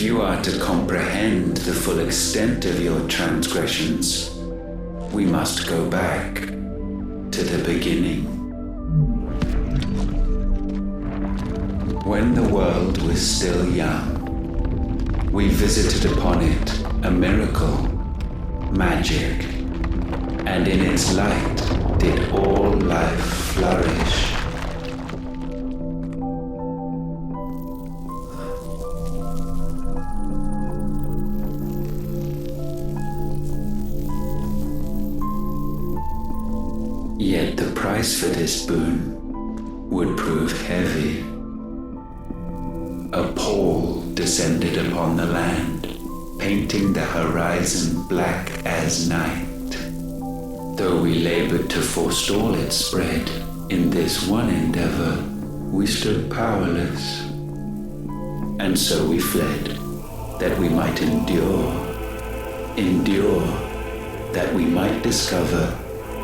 you are to comprehend the full extent of your transgressions, we must go back to the beginning. When the world was still young, we visited upon it a miracle, magic, and in its light did all life flourish. Yet the price for this boon would prove heavy. A pall descended upon the land, painting the horizon black as night. Though we labored to forestall its spread, in this one endeavor we stood powerless. And so we fled, that we might endure, that we might discover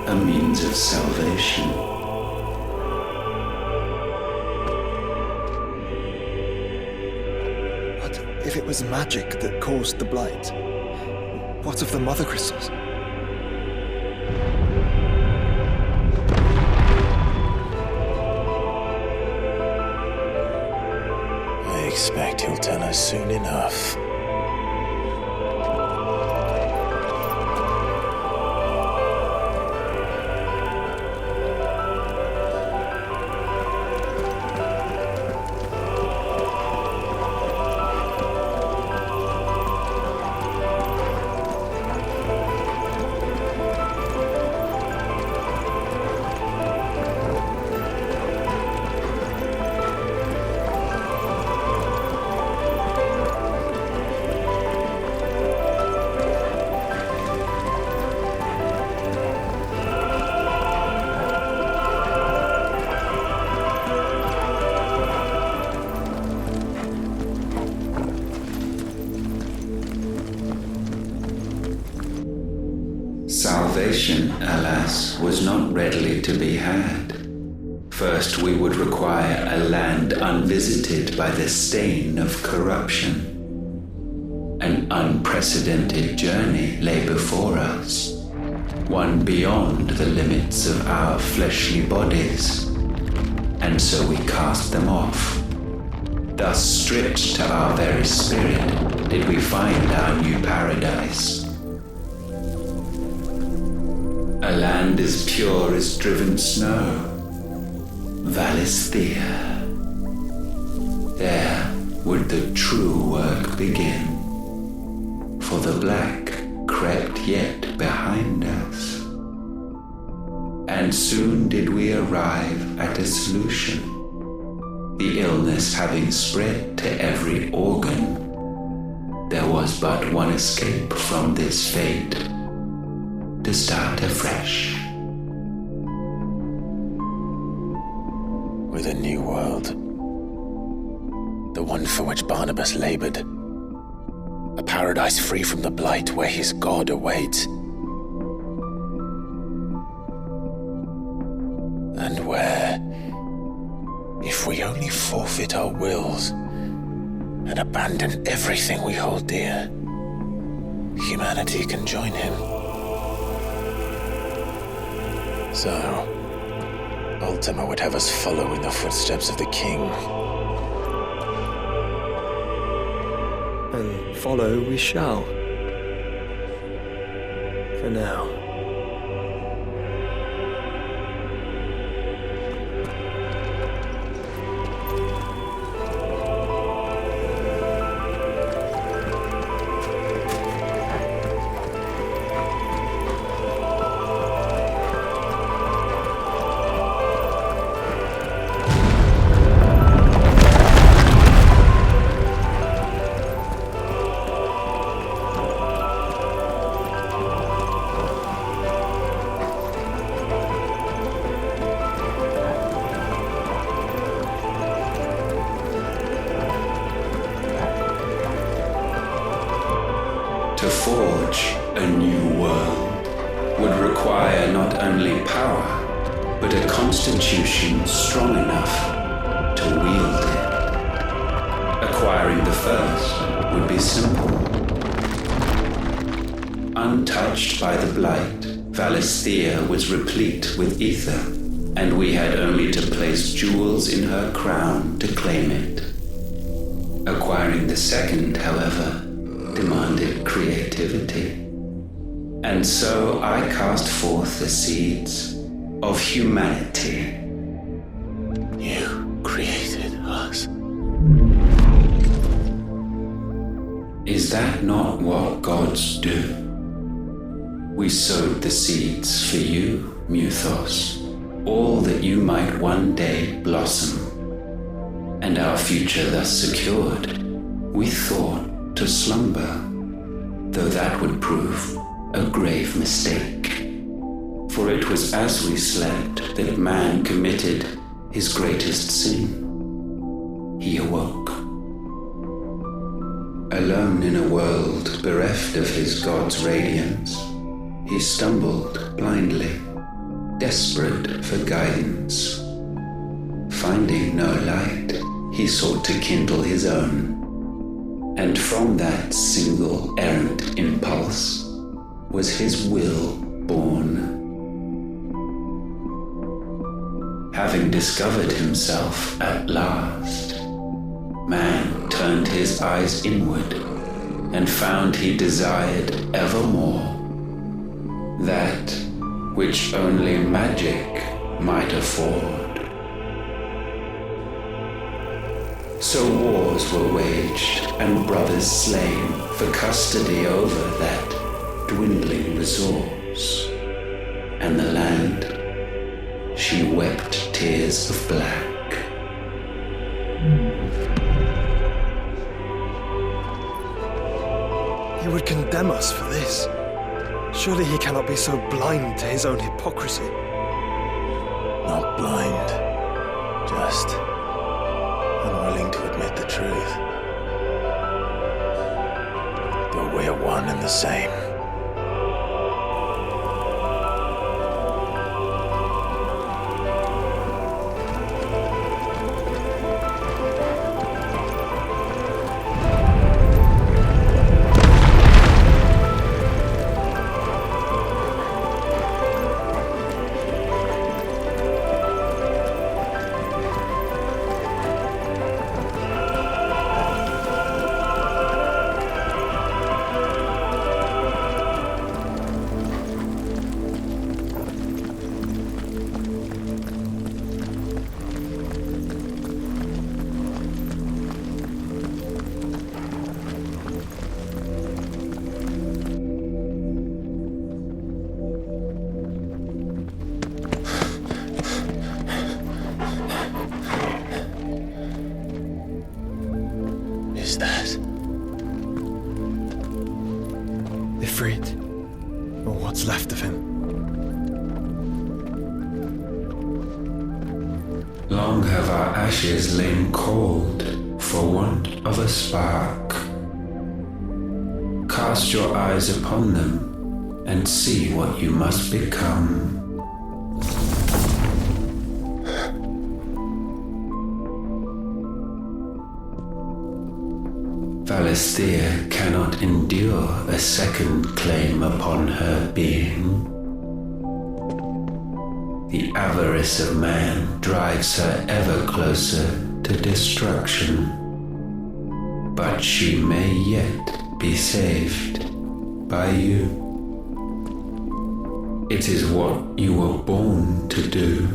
a means of salvation. But if it was magic that caused the blight, what of the mother crystals? I expect he'll tell us soon enough. Salvation, alas, was not readily to be had. First, we would require a land unvisited by the stain of corruption. An unprecedented journey lay before us, one beyond the limits of our fleshly bodies, and so we cast them off. Thus, stripped to our very spirit, did we find our new paradise. A land as pure as driven snow, Valisthea. There would the true work begin, for the black crept yet behind us. And soon did we arrive at a solution, the illness having spread to every organ. There was but one escape from this fate, to start afresh. With a new world. The one for which Barnabas labored. A paradise free from the blight where his God awaits. And where, if we only forfeit our wills and abandon everything we hold dear, humanity can join him. So, Ultima would have us follow in the footsteps of the king. And follow we shall. For now. To forge a new world would require not only power, but a constitution strong enough to wield it. Acquiring Acquiring the first would be simple. Untouched by the blight, Valisthea was replete with ether, and we had only to place jewels in her crown to claim it. Acquiring the second, however, demanded creativity. And so I cast forth the seeds of humanity. You created us. Is that not what gods do? We sowed the seeds for you, Muthos, all that you might one day blossom. And our future thus secured, we thought to slumber, though that would prove a grave mistake. For it was as we slept that man committed his greatest sin. He awoke. Alone in a world bereft of his god's radiance, he stumbled blindly, desperate for guidance. Finding no light, he sought to kindle his own. And from that single errant impulse was his will born. Having discovered himself at last, man turned his eyes inward and found he desired evermore that which only magic might afford. So wars were waged and brothers slain for custody over that dwindling resource, and the land, she wept tears of black. He would condemn us for this. Surely he cannot be so blind to his own hypocrisy. Not blind, just unwilling to admit the truth. But we're one and the same. Is that Ifrit, or what's left of him. Long have our ashes lain cold for want of a spark. Cast your eyes upon them and see what you must become. Valisthea cannot endure a second claim upon her being. The avarice of man drives her ever closer to destruction. But she may yet be saved by you. It is what you were born to do,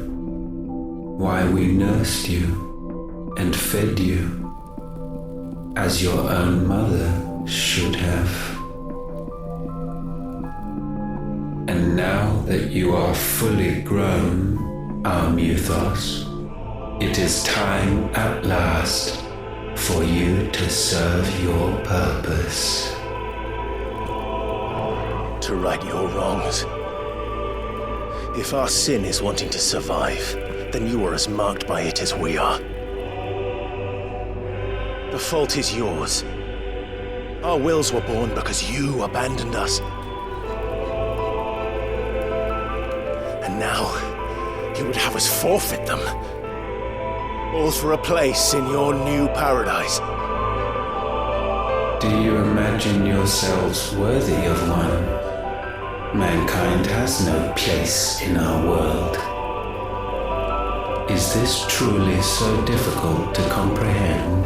why we nursed you and fed you as your own mother should have. And now that you are fully grown, our Muthos, it is time at last for you to serve your purpose. to right your wrongs? If our sin is wanting to survive, then you are as marked by it as we are. The fault is yours. Our wills were born because you abandoned us. And now, you would have us forfeit them. All for a place in your new paradise. Do you imagine yourselves worthy of one? Mankind has no place in our world. Is this truly so difficult to comprehend?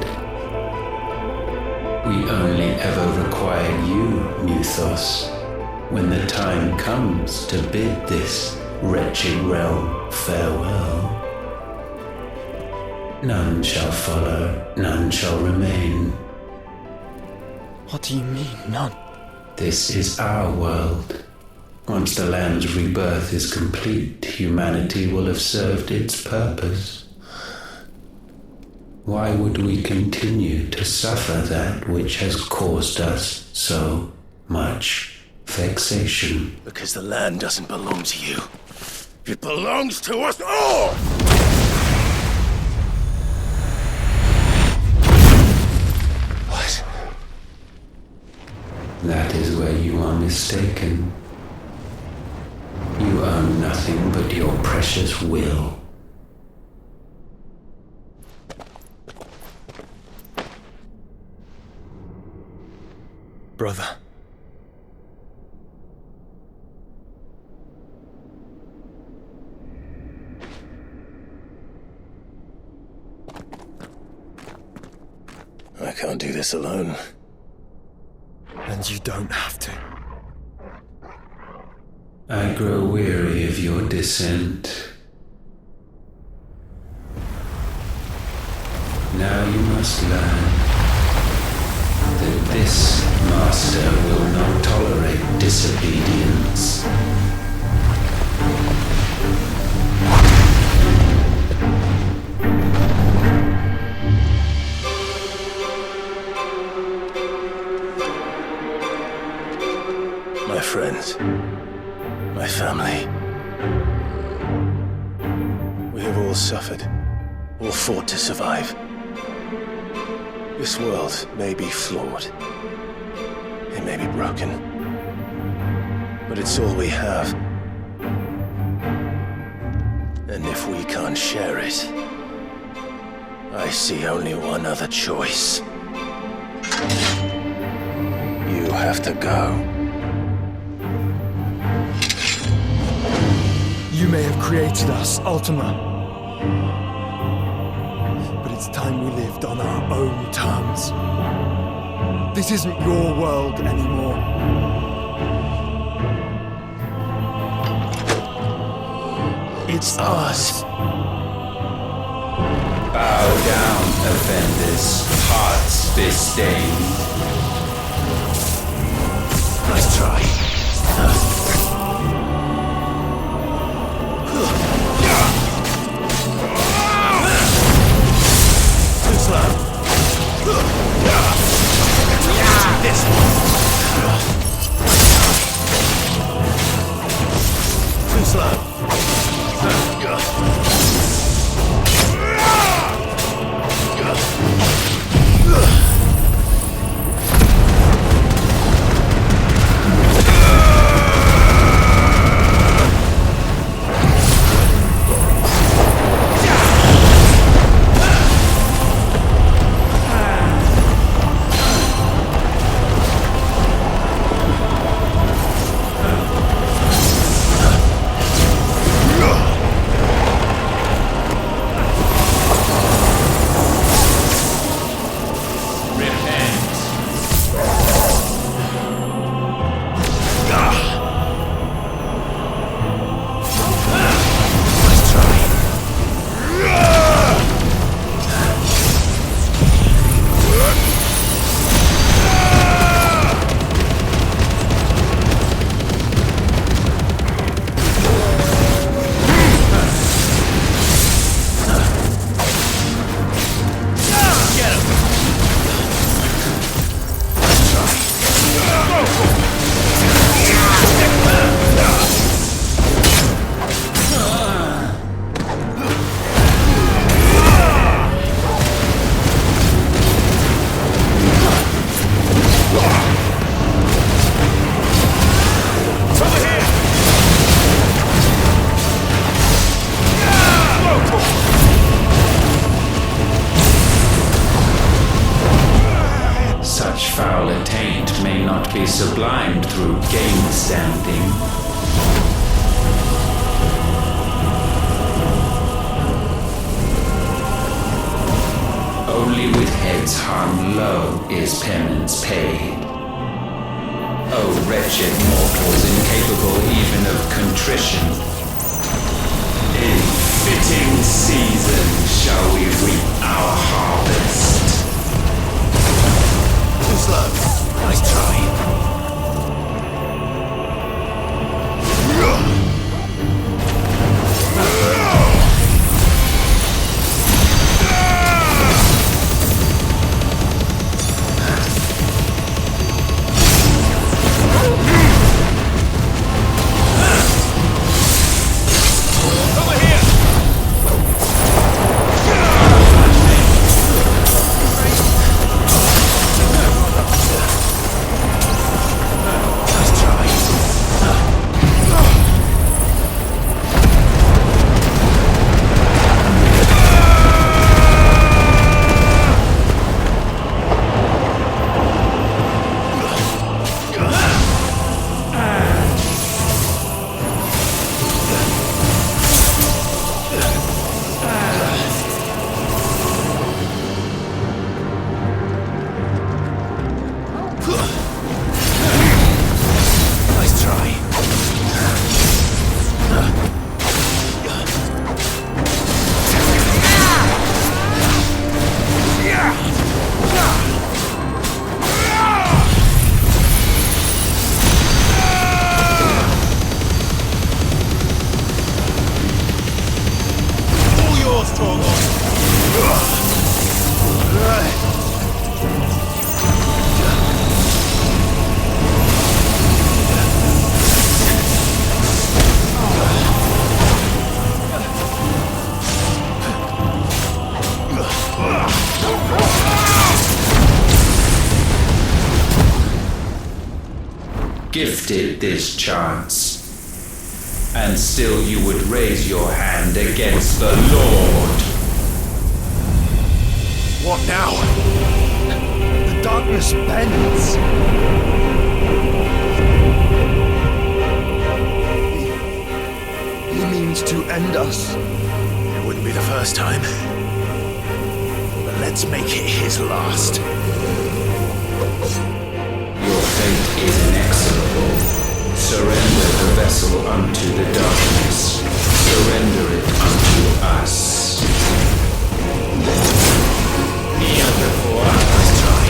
We only ever require you, Muthos, when the time comes to bid this wretched realm farewell. None shall follow, none shall remain. What do you mean, none? This is our world. Once the land's rebirth is complete, humanity will have served its purpose. Why would we continue to suffer that which has caused us so much vexation? Because the land doesn't belong to you. It belongs to us all! What? That is where you are mistaken. You own nothing but your precious will. Brother. I can't do this alone. And you don't have to. I grow weary of your dissent. Now you must learn that this master will not tolerate disobedience. My friends, my family. We have all suffered, all fought to survive. This world may be flawed. It may be broken. But it's all we have. And if we can't share it, I see only one other choice. You have to go. You may have created us, Ultima. But it's time we lived on our own terms. This isn't your world anymore. It's ours. Bow down, offenders, hearts disdained. Nice try. Too slow. This. Too slow. sublimed through game standing. Only with heads hung low is penance paid. O wretched mortals, incapable even of contrition, in fitting season shall we reap our harvest. Too slow. Nice try. Gifted this chance, and still you would raise your hand against the Lord. What now? The darkness bends. He means to end us. It wouldn't be the first time. But let's make it his last. Your fate is inexorable. Surrender the vessel unto the darkness. Surrender it unto us. Kneel before us, try.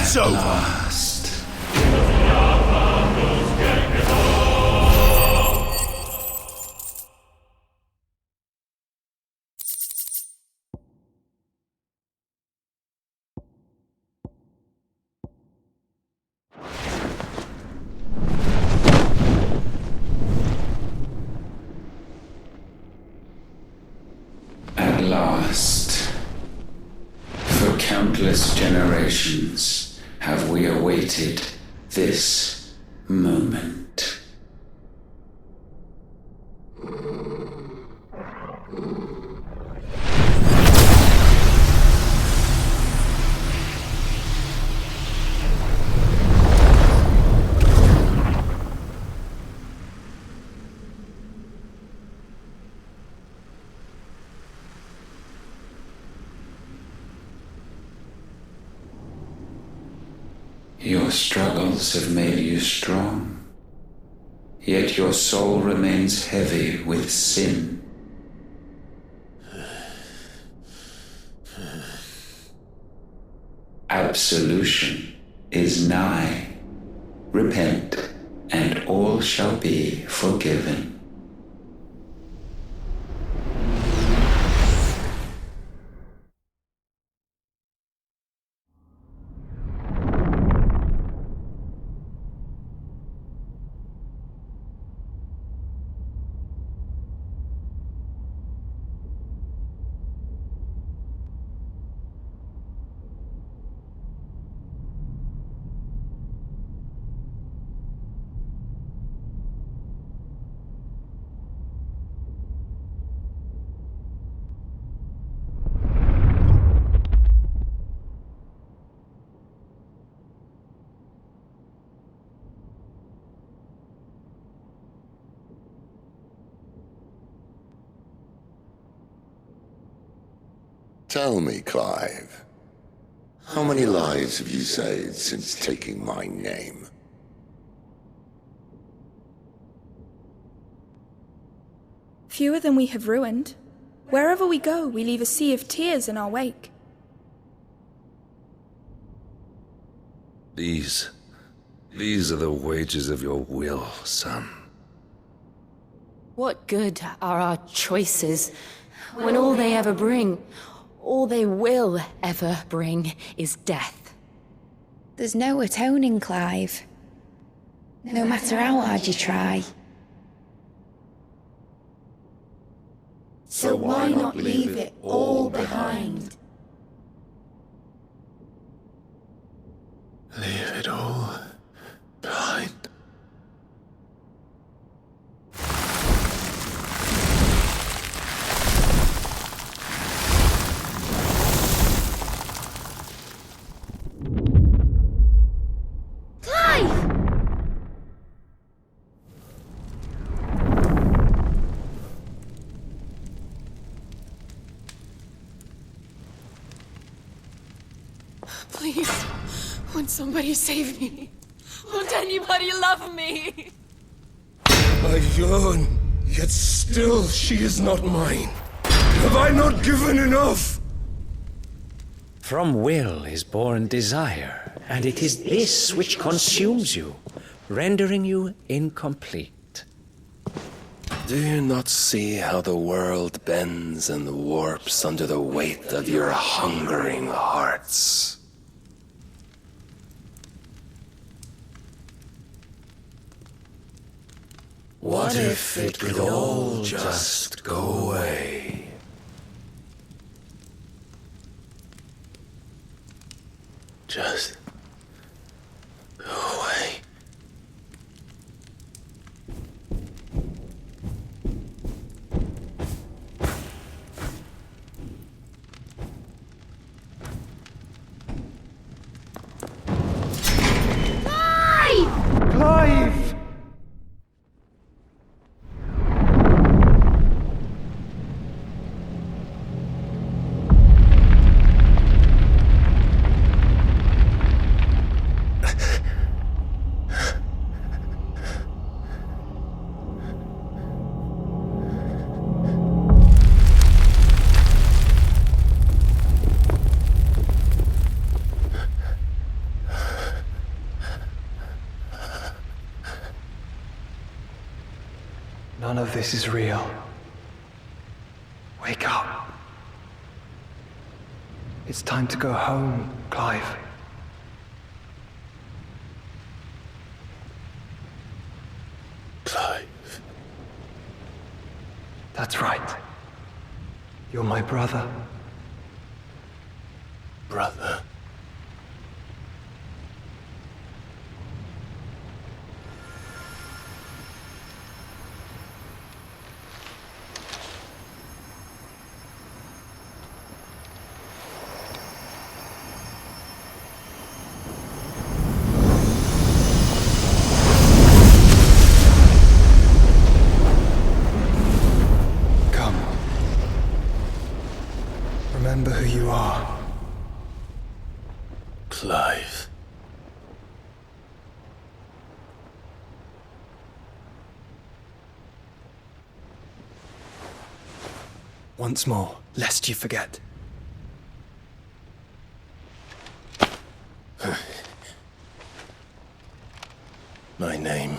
It's over. Last. At last, for countless generations have we awaited this moment. Your struggles have made you strong, yet your soul remains heavy with sin. Absolution is nigh. Repent, and all shall be forgiven. Tell me, Clive, how many lives have you saved since taking my name? Fewer than we have ruined. Wherever we go, we leave a sea of tears in our wake. These are the wages of your will, son. What good are our choices when all they ever bring, all they will ever bring, is death? There's no atoning, Clive. No matter how hard you try. So why not leave it all behind? Leave it all behind. Please, won't somebody save me? Won't anybody love me? I yearn, yet still she is not mine. Have I not given enough? From will is born desire, and it is this which consumes you, rendering you incomplete. Do you not see how the world bends and warps under the weight of your hungering hearts? What if it could all just go away? Just go away. Clive! None of this is real. Wake up. It's time to go home, Clive. Clive. That's right. You're my brother. Brother. Remember who you are. Clive. Once more, lest you forget. My name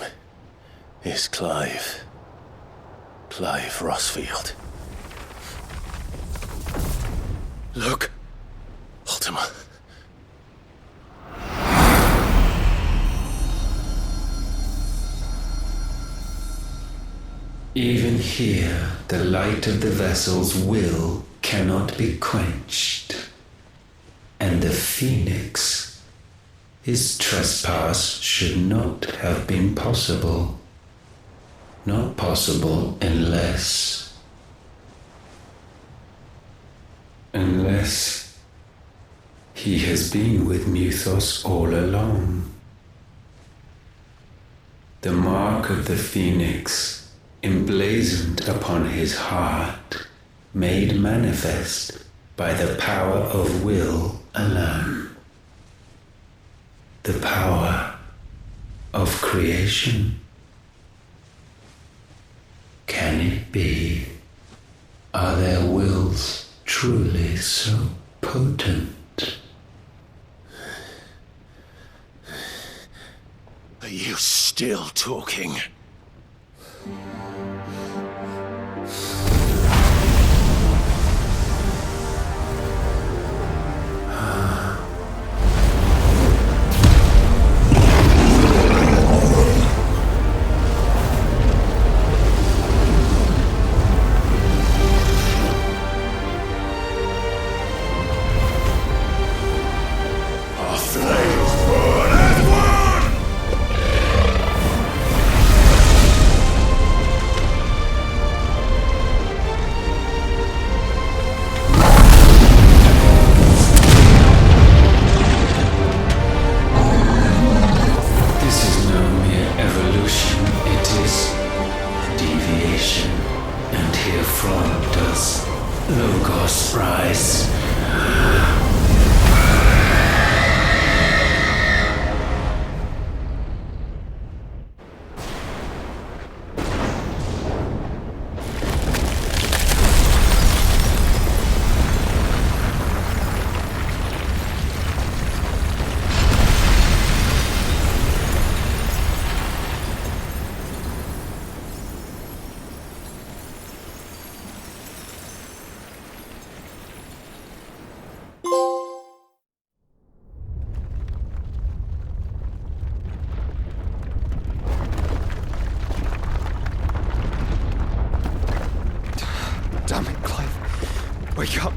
is Clive. Clive Rossfield. Look. Ultima. Even here, the light of the vessel's will cannot be quenched. And the Phoenix, his trespass should not have been possible. Not possible unless he has been with Muthos all along. The mark of the Phoenix, emblazoned upon his heart, made manifest by the power of will alone. The power of creation. Can it be? Are their wills truly so potent? Are you still talking? Damn it, Clive. Wake up.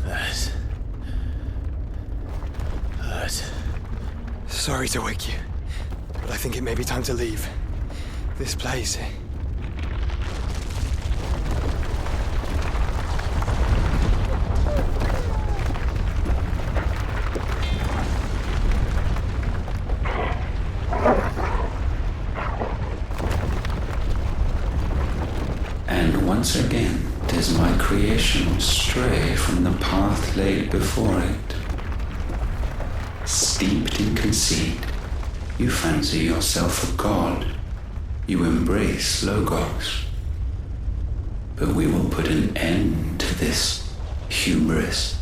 That hurt. Sorry to wake you, but I think it may be time to leave. This place. Once again does my creation stray from the path laid before it. Steeped in conceit, you fancy yourself a god. You embrace Logos. But we will put an end to this hubris.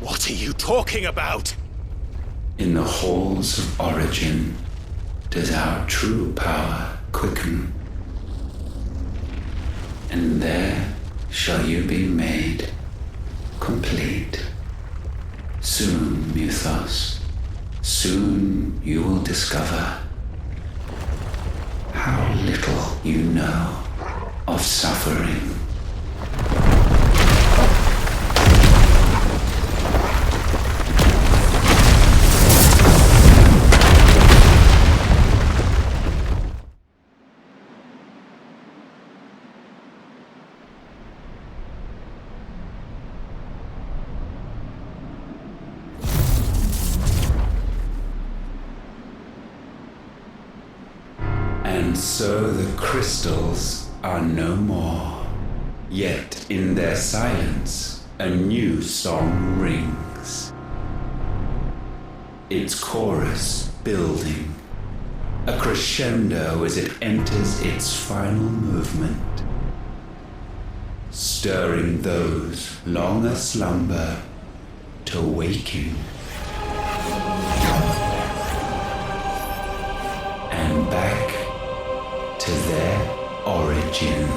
What are you talking about? In the halls of origin does our true power quicken. And there shall you be made complete. Soon, Mythos, soon you will discover how little you know of suffering. And so the crystals are no more. Yet in their silence, a new song rings. Its chorus building, a crescendo as it enters its final movement, stirring those long aslumber to waking. And back to their origin.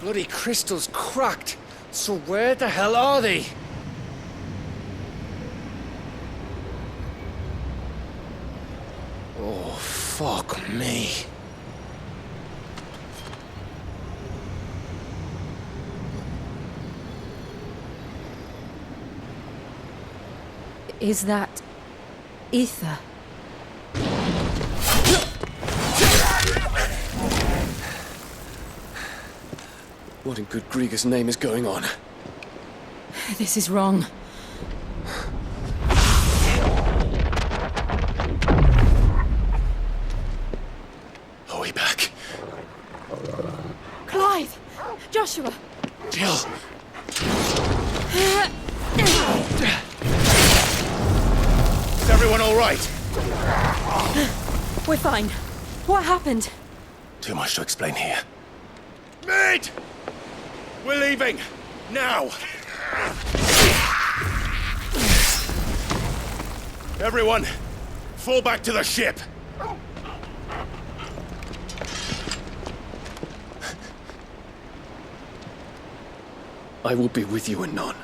Bloody crystal's cracked. So where the hell are they? Oh, fuck me. Is that ether? What in good Grieger's name is going on? This is wrong. Are we back? Clive! Joshua! Jill! Is everyone all right? We're fine. What happened? Too much to explain here. Mate! We're leaving! Now! Everyone, fall back to the ship! I will be with you anon.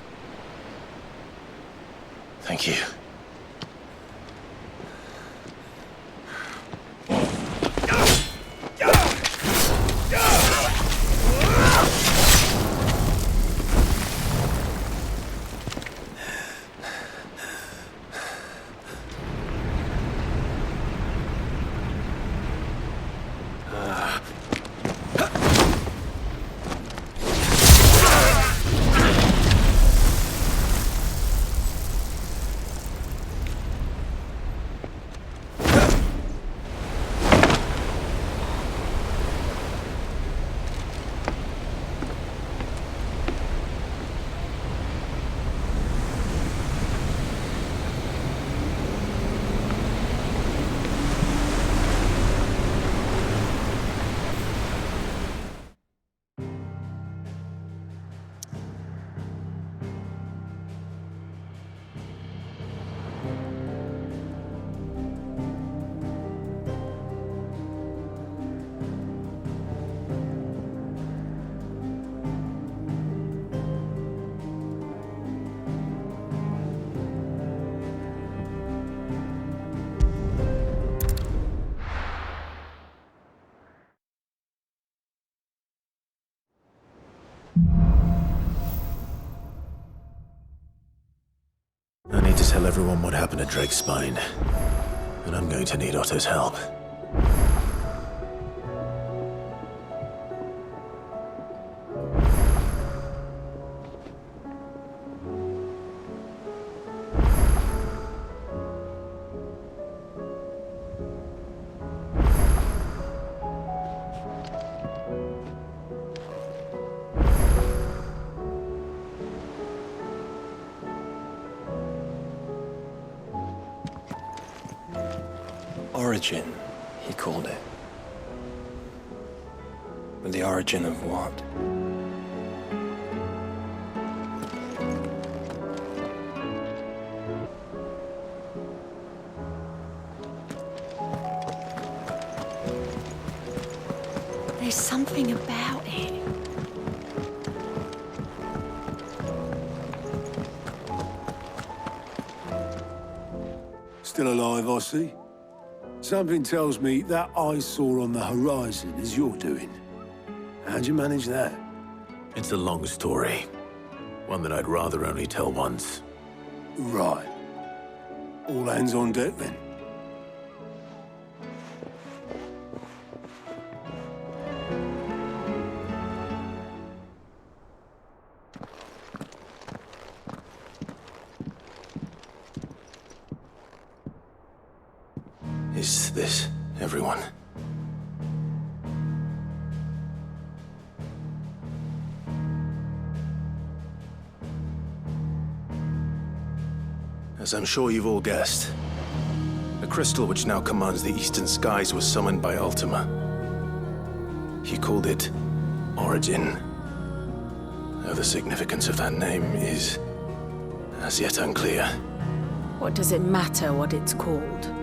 Thank you. tell everyone what happened at Drake's Spine. And I'm going to need Otto's help. Origin, he called it. But the origin of what? There's something about it. Still alive, I see. Something tells me that eyesore on the horizon is your doing. How'd you manage that? It's a long story. One that I'd rather only tell once. Right. All hands on deck, then. Is this everyone? As I'm sure you've all guessed, the crystal which now commands the eastern skies was summoned by Ultima. He called it Origin. Though the significance of that name is as yet unclear. What does it matter what it's called?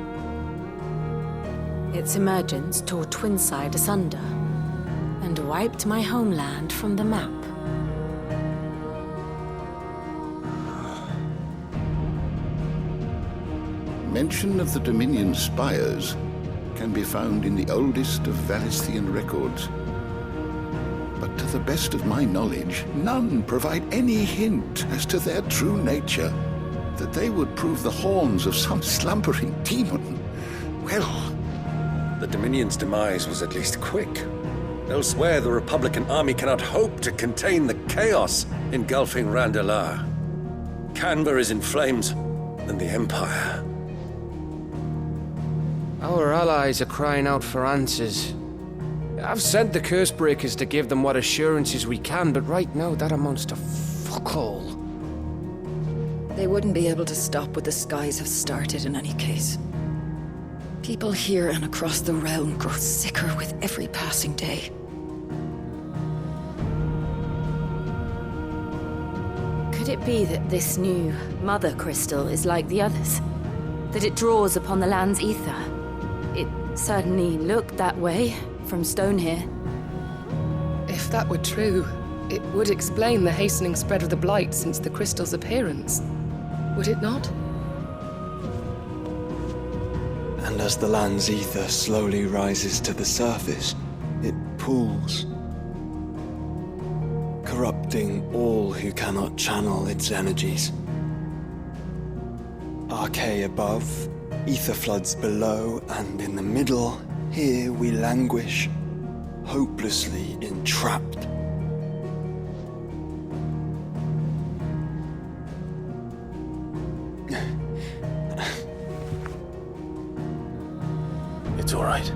Its emergence tore Twinside asunder and wiped my homeland from the map. Mention of the Dominion spires can be found in the oldest of Valisthian records. But to the best of my knowledge, none provide any hint as to their true nature. That they would prove the horns of some slumbering demon. Well... The Dominion's demise was at least quick. Elsewhere, the Republican army cannot hope to contain the chaos engulfing Randalar. Canberra is in flames, and the Empire. Our allies are crying out for answers. I've sent the Cursebreakers to give them what assurances we can, but right now that amounts to fuck all. They wouldn't be able to stop what the skies have started in any case. People here and across the realm grow sicker with every passing day. Could it be that this new Mother Crystal is like the others? That it draws upon the land's ether? It certainly looked that way from stone here. If that were true, it would explain the hastening spread of the Blight since the crystal's appearance. Would it not? And as the land's ether slowly rises to the surface, it pools, corrupting all who cannot channel its energies. Archay above, ether floods below, and in the middle, here we languish, hopelessly entrapped. It's all right.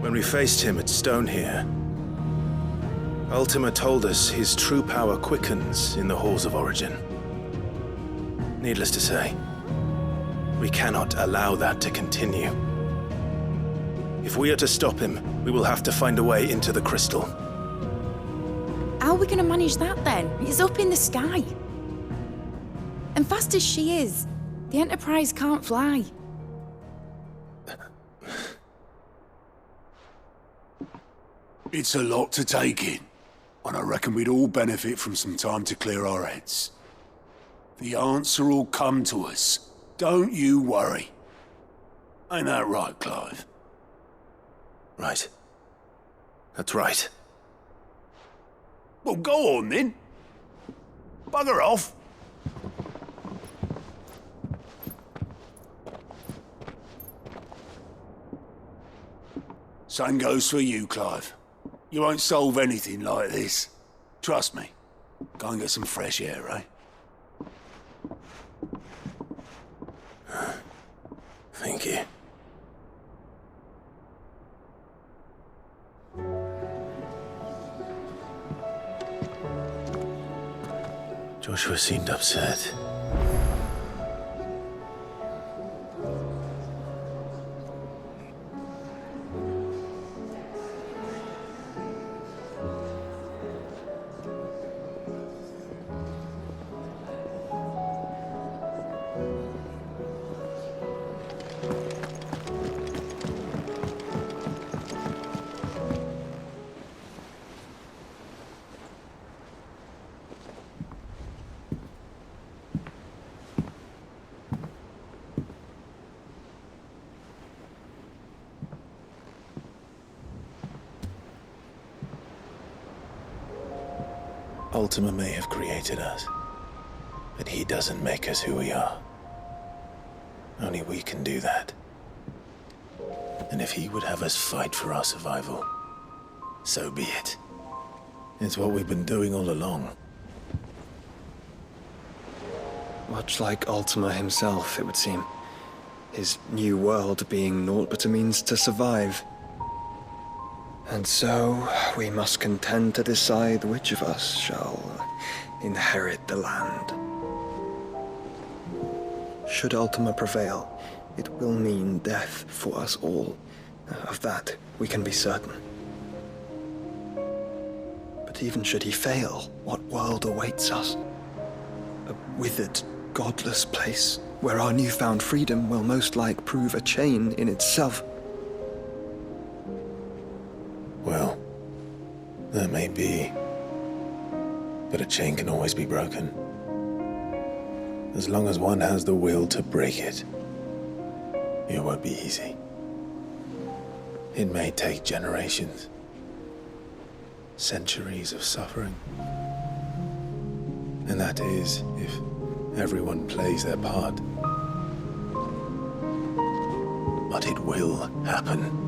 When we faced him at Stone here, Ultima told us his true power quickens in the halls of Origin. Needless to say, we cannot allow that to continue. If we are to stop him, we will have to find a way into the crystal. How are we going to manage that then? It's up in the sky. And fast as she is, the Enterprise can't fly. It's a lot to take in, and I reckon we'd all benefit from some time to clear our heads. The answer will come to us. Don't you worry. Ain't that right, Clive? Right. That's right. Well, go on then. Bugger off. Same goes for you, Clive. You won't solve anything like this. Trust me. Go and get some fresh air, eh? Thank you. Joshua seemed upset. Ultima may have created us, but he doesn't make us who we are. Only we can do that. And if he would have us fight for our survival, so be it. It's what we've been doing all along. Much like Ultima himself, it would seem. His new world being naught but a means to survive. And so, we must contend to decide which of us shall inherit the land. Should Ultima prevail, it will mean death for us all. Of that, we can be certain. But even should he fail, what world awaits us? A withered, godless place, where our newfound freedom will most like prove a chain in itself. Well, that may be, but a chain can always be broken. As long as one has the will to break it, it won't be easy. It may take generations, centuries of suffering. And that is if everyone plays their part. But it will happen.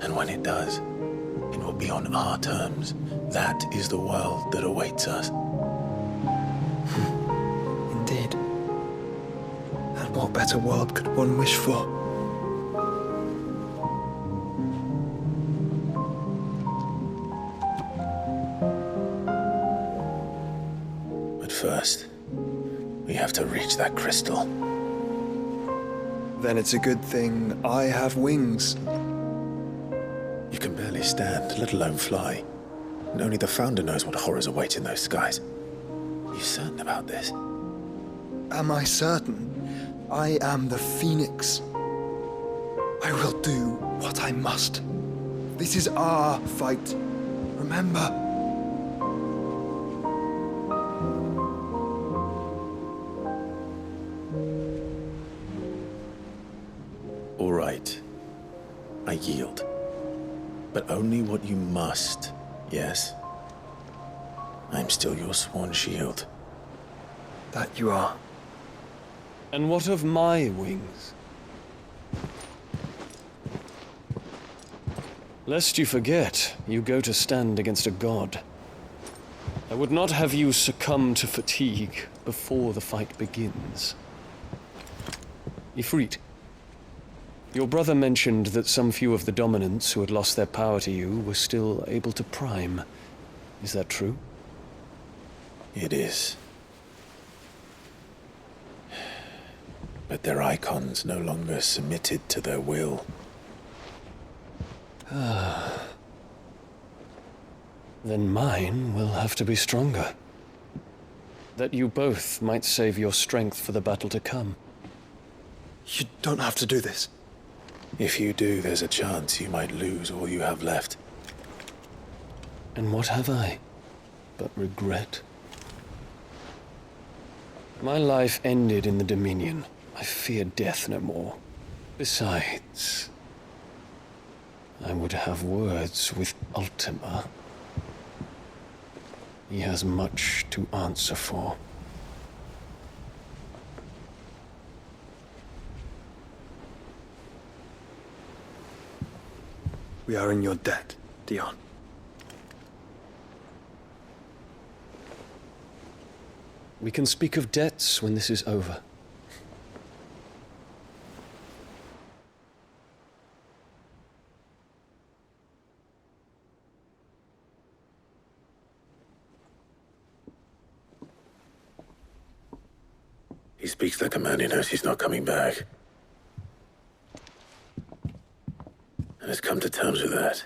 And when it does, it will be on our terms. That is the world that awaits us. Indeed. And what better world could one wish for? But first, we have to reach that crystal. Then it's a good thing I have wings. You can barely stand, let alone fly. And only the Founder knows what horrors await in those skies. Are you certain about this? Am I certain? I am the Phoenix. I will do what I must. This is our fight. Remember? All right. I yield. But only what you must, yes? I'm still your sworn shield. That you are. And what of my wings? Lest you forget, you go to stand against a god. I would not have you succumb to fatigue before the fight begins. Ifrit, your brother mentioned that some few of the dominants who had lost their power to you were still able to prime. Is that true? It is. But their icons no longer submitted to their will. Then mine will have to be stronger. That you both might save your strength for the battle to come. You don't have to do this. If you do, there's a chance you might lose all you have left. And what have I but regret? My life ended in the Dominion. I fear death no more. Besides, I would have words with Ultima. He has much to answer for. We are in your debt, Dion. We can speak of debts when this is over. He speaks like a man who knows he's not coming back. And has come to terms with that.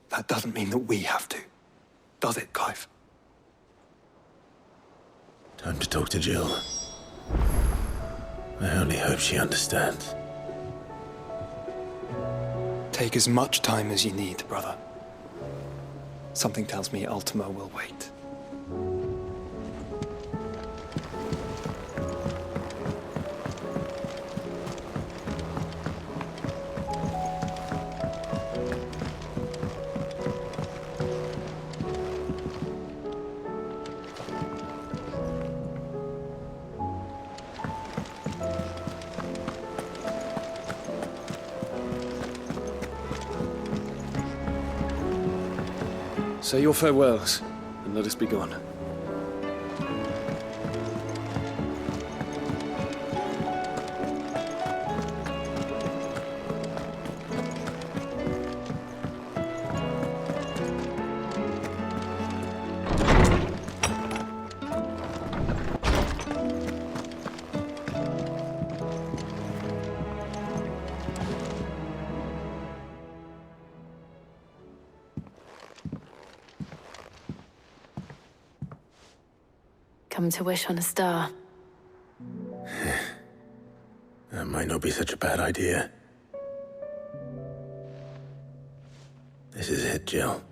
That doesn't mean that we have to, does it, Clive? Time to talk to Jill. I only hope she understands. Take as much time as you need, brother. Something tells me Ultima will wait. Say your farewells, and let us be gone. Come to wish on a star. That might not be such a bad idea. This is it, Jill.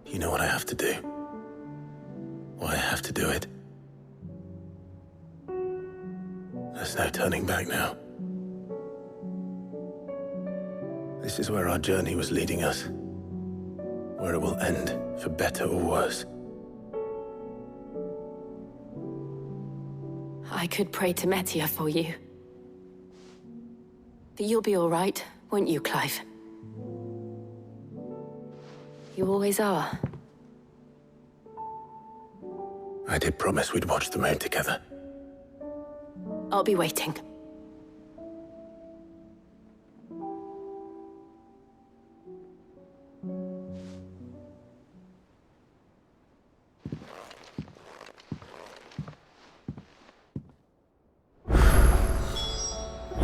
You know what I have to do. Why I have to do it. There's no turning back now. This is where our journey was leading us. Where it will end, for better or worse. I could pray to Metia for you. But you'll be all right, won't you, Clive? You always are. I did promise we'd watch the moon together. I'll be waiting.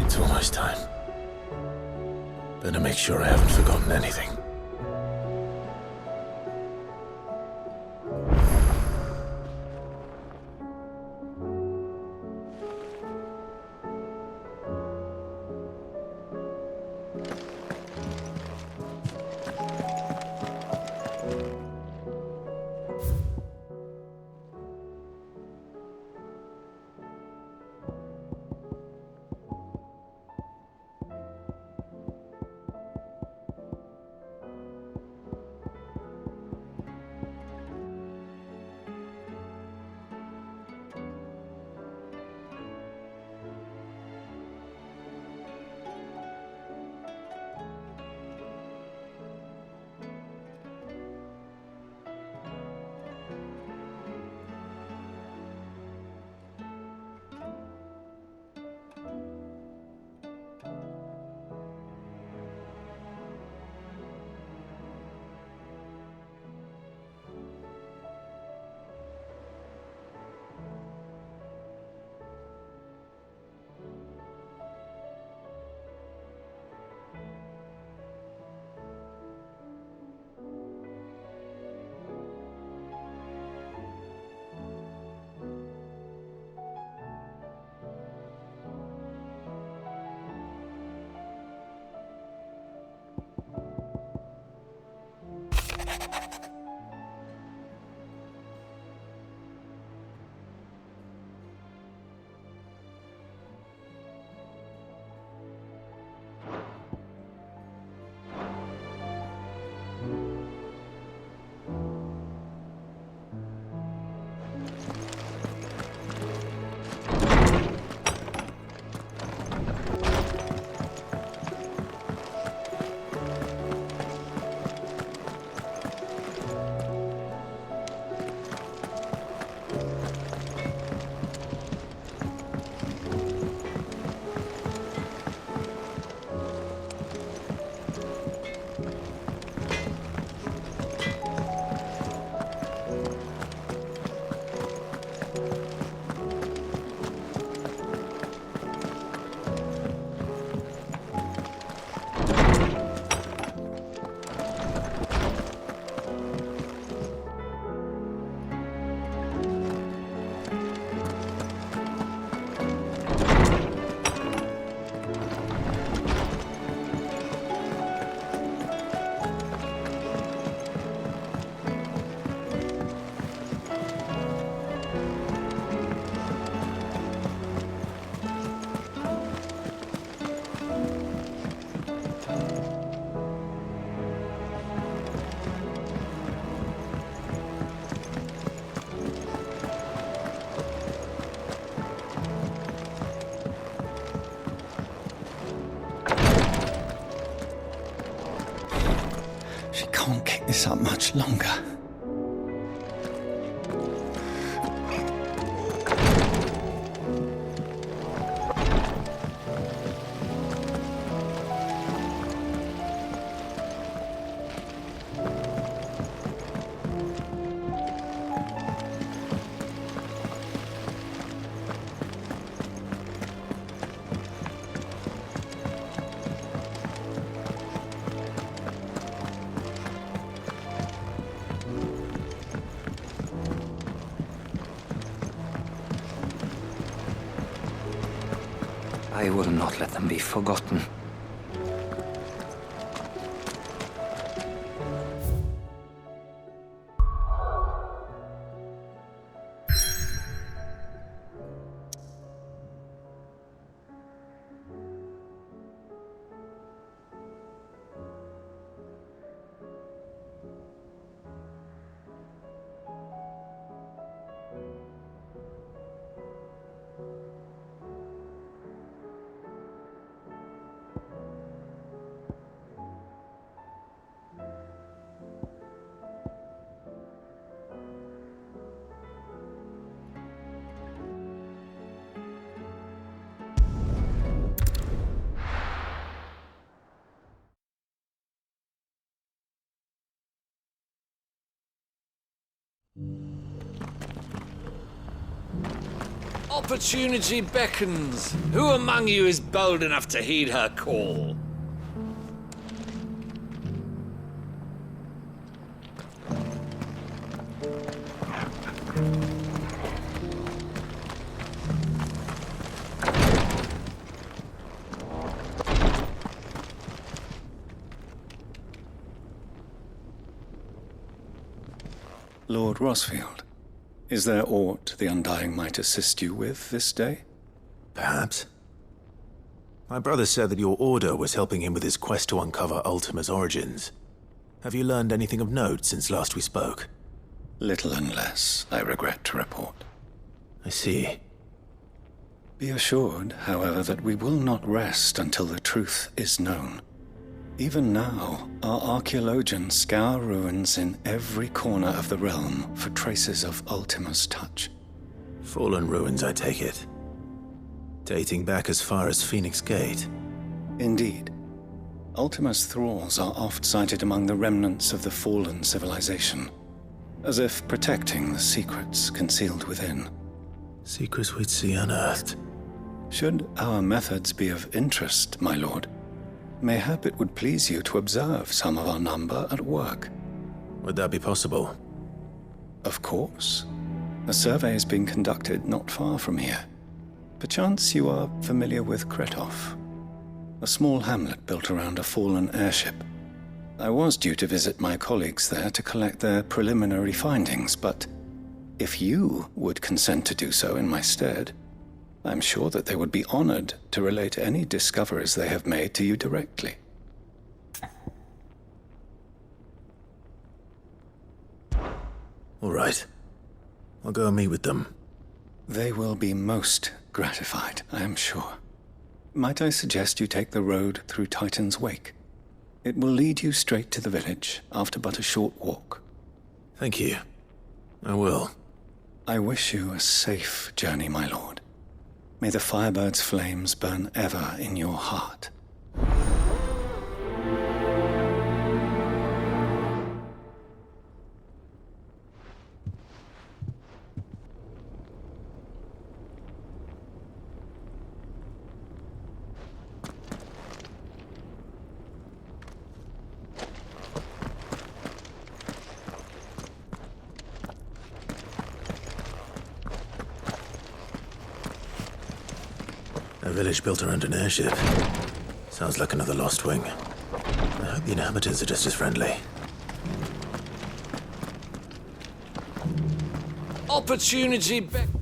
It's almost time. Better make sure I haven't forgotten anything. can't keep this up much longer. I will not let them be forgotten. Opportunity beckons. Who among you is bold enough to heed her call? Lord Rosfield, is there aught the Undying might assist you with this day? Perhaps. My brother said that your order was helping him with his quest to uncover Ultima's origins. Have you learned anything of note since last we spoke? Little and less, I regret to report. I see. Be assured, however, that we will not rest until the truth is known. Even now, our archaeologians scour ruins in every corner of the realm for traces of Ultima's touch. Fallen ruins, I take it. Dating back as far as Phoenix Gate. Indeed. Ultima's thralls are oft sighted among the remnants of the fallen civilization, as if protecting the secrets concealed within. Secrets we'd see unearthed. Should our methods be of interest, my lord, mayhap it would please you to observe some of our number at work. Would that be possible? Of course. A survey is being conducted not far from here. Perchance you are familiar with Kretov, a small hamlet built around a fallen airship. I was due to visit my colleagues there to collect their preliminary findings, but if you would consent to do so in my stead, I'm sure that they would be honored to relate any discoveries they have made to you directly. All right. I'll go and meet with them. They will be most gratified, I am sure. Might I suggest you take the road through Titan's Wake? It will lead you straight to the village after but a short walk. Thank you. I will. I wish you a safe journey, my lord. May the Firebird's flames burn ever in your heart. A village built around an airship. Sounds like another Lost Wing. I hope the inhabitants are just as friendly. Opportunity beckons.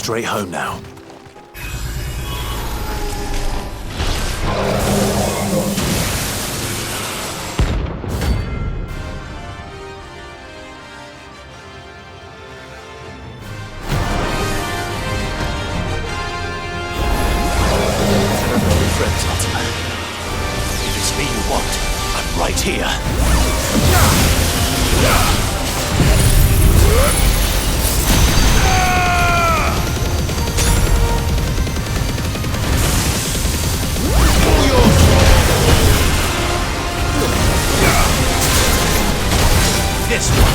straight home now. If it's me you want, I'm right here. This one.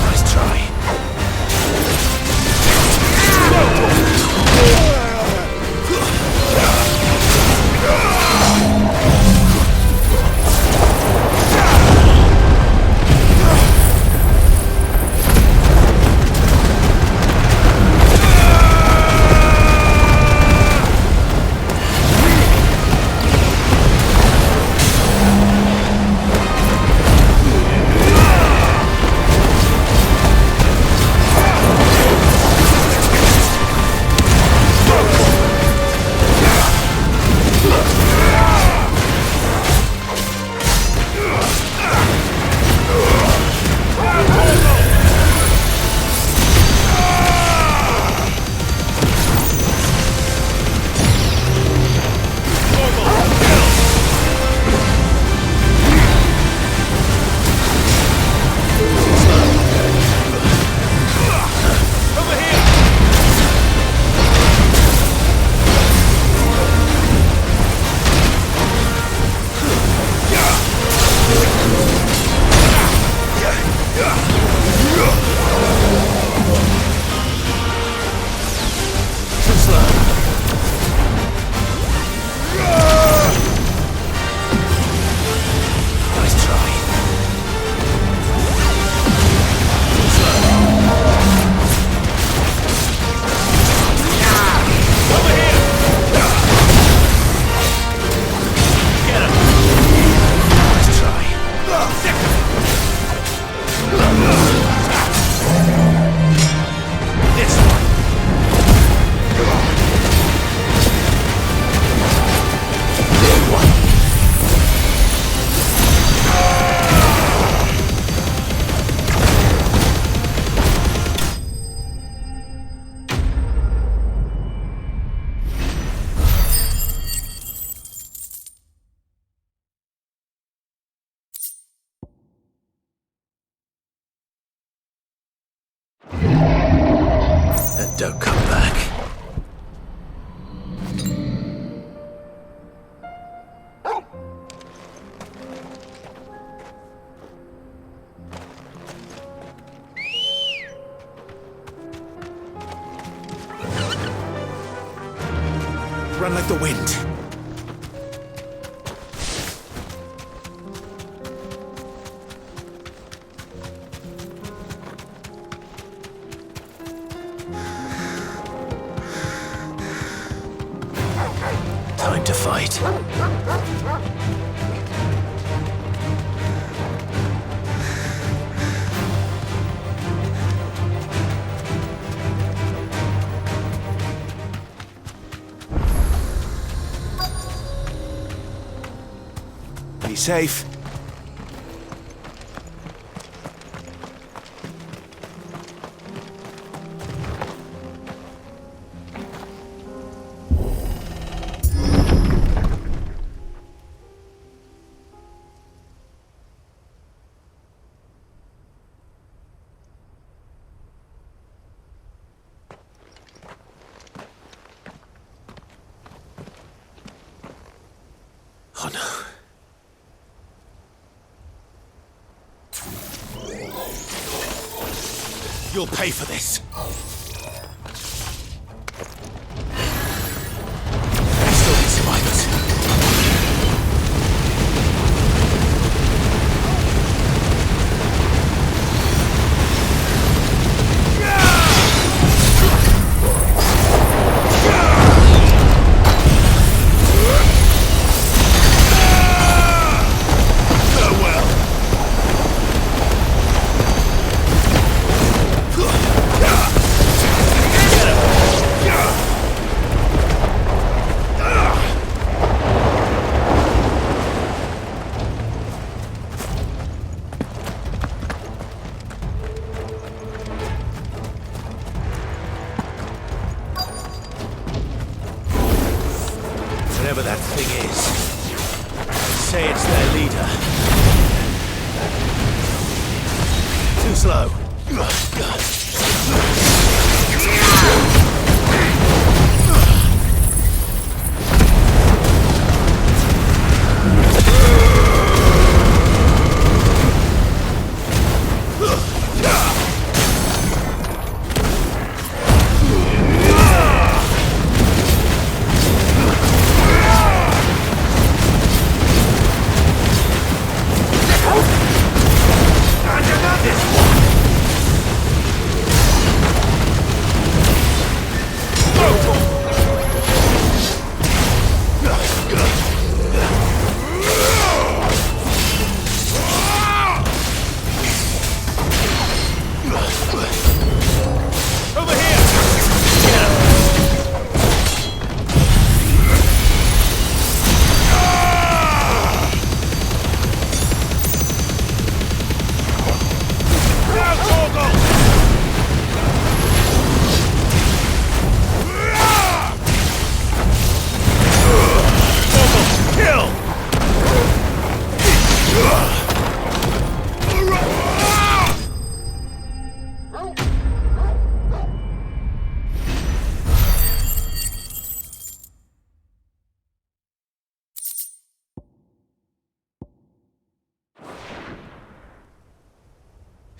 Nice try. And don't come back. Run like the wind. Time to fight. Be safe. Oh no. You'll pay for this. There's still be survivors. Farewell. whoever that thing is. Say it's their leader. Too slow.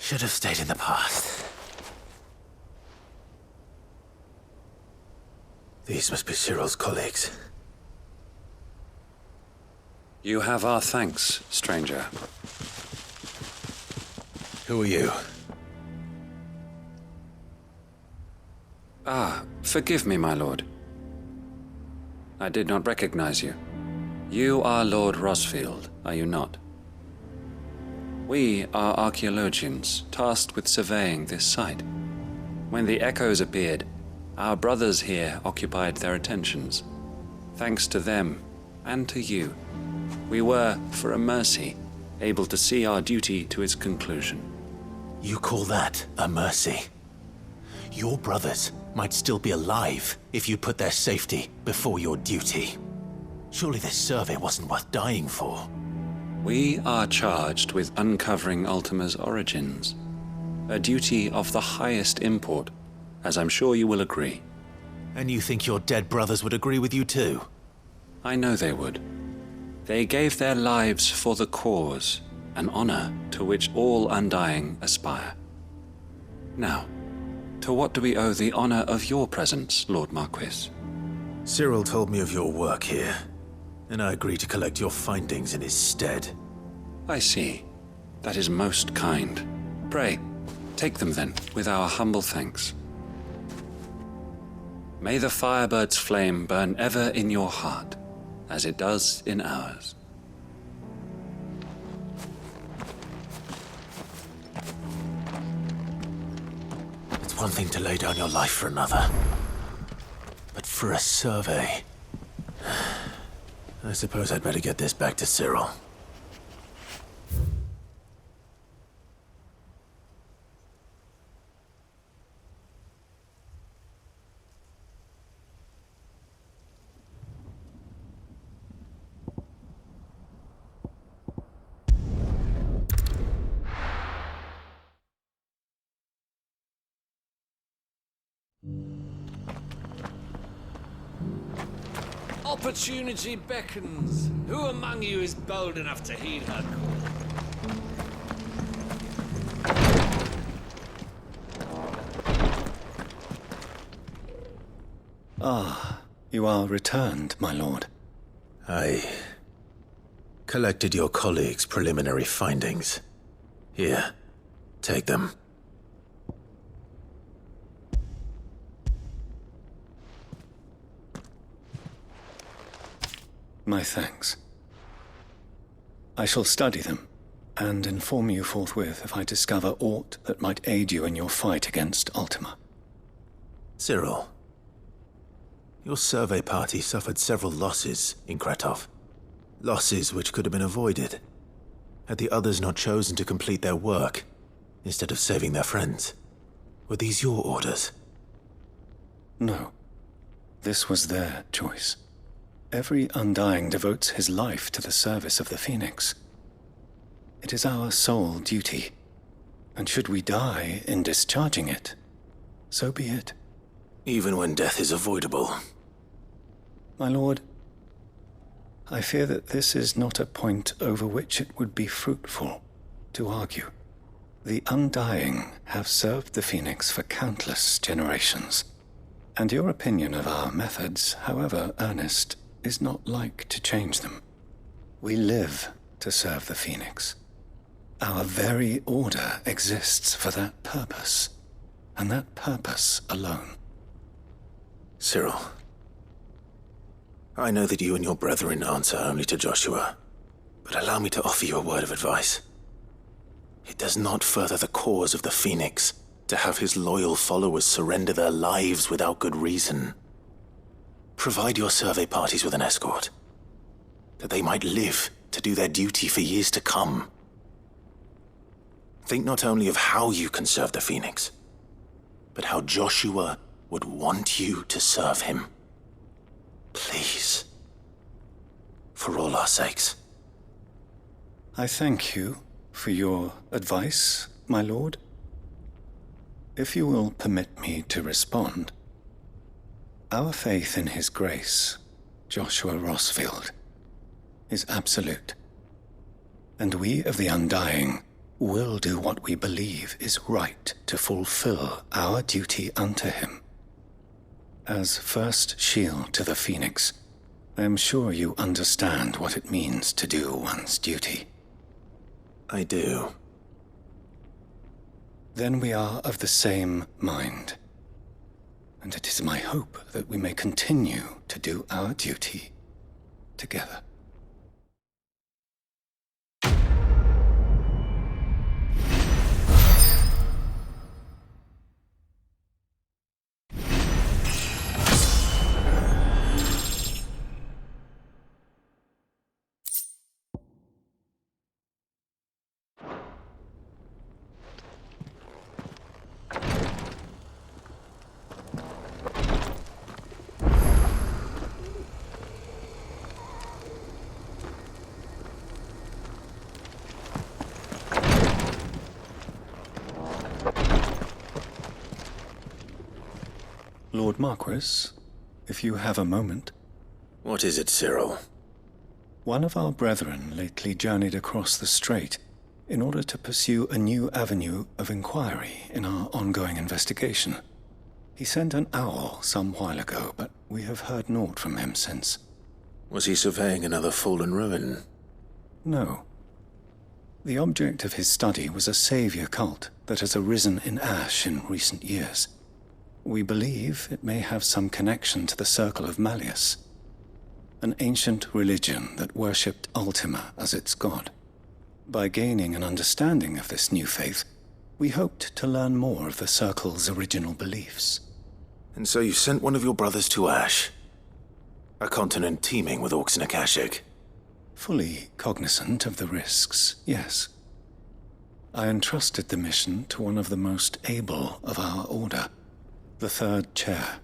Should have stayed in the past. These must be Cyril's colleagues. You have our thanks, stranger. Who are you? Ah, forgive me, my lord. I did not recognize you. You are Lord Rosfield, are you not? We are archaeologians, tasked with surveying this site. When the echoes appeared, our brothers here occupied their attentions. Thanks to them, and to you, we were, for a mercy, able to see our duty to its conclusion. You call that a mercy? Your brothers might still be alive if you put their safety before your duty. Surely this survey wasn't worth dying for. We are charged with uncovering Ultima's origins. A duty of the highest import, as I'm sure you will agree. And you think your dead brothers would agree with you too? I know they would. They gave their lives for the cause, an honor to which all undying aspire. Now, to what do we owe the honor of your presence, Lord Marquis? Cyril told me of your work here, and I agreed to collect your findings in his stead. I see. That is most kind. Pray, take them then, with our humble thanks. May the Firebird's flame burn ever in your heart, as it does in ours. It's one thing to lay down your life for another, but for a survey... I suppose I'd better get this back to Cyril. Opportunity beckons. Who among you is bold enough to heed her call? Ah, you are returned, my lord. I collected your colleagues' preliminary findings. Here, take them. My thanks. I shall study them, and inform you forthwith if I discover aught that might aid you in your fight against Ultima. Cyril, your survey party suffered several losses in Kratov. Losses which could have been avoided, had the others not chosen to complete their work, instead of saving their friends. Were these your orders? No. This was their choice. Every Undying devotes his life to the service of the Phoenix. It is our sole duty, and should we die in discharging it, so be it. Even when death is avoidable. My lord, I fear that this is not a point over which it would be fruitful to argue. The Undying have served the Phoenix for countless generations, and your opinion of our methods, however earnest, is not like to change them. We live to serve the Phoenix. Our very order exists for that purpose, and that purpose alone. Cyril, I know that you and your brethren answer only to Joshua, but allow me to offer you a word of advice. It does not further the cause of the Phoenix to have his loyal followers surrender their lives without good reason. Provide your survey parties with an escort, that they might live to do their duty for years to come. Think not only of how you can serve the Phoenix, but how Joshua would want you to serve him. Please. For all our sakes. I thank you for your advice, my lord. If you will permit me to respond, our faith in his grace, Joshua Rossfield, is absolute, and we of the Undying will do what we believe is right to fulfill our duty unto him. As first shield to the Phoenix, I am sure you understand what it means to do one's duty. I do. Then we are of the same mind, and it is my hope that we may continue to do our duty together. Lord Marquis, if you have a moment. What is it, Cyril? One of our brethren lately journeyed across the strait in order to pursue a new avenue of inquiry in our ongoing investigation. He sent an owl some while ago, but we have heard naught from him since. Was he surveying another fallen ruin? No. The object of his study was a savior cult that has arisen in Ash in recent years. We believe it may have some connection to the Circle of Malleus, an ancient religion that worshipped Ultima as its god. By gaining an understanding of this new faith, we hoped to learn more of the Circle's original beliefs. And so you sent one of your brothers to Ash, a continent teeming with orcs and Akashic. Fully cognizant of the risks, yes. I entrusted the mission to one of the most able of our order, the Third Chair,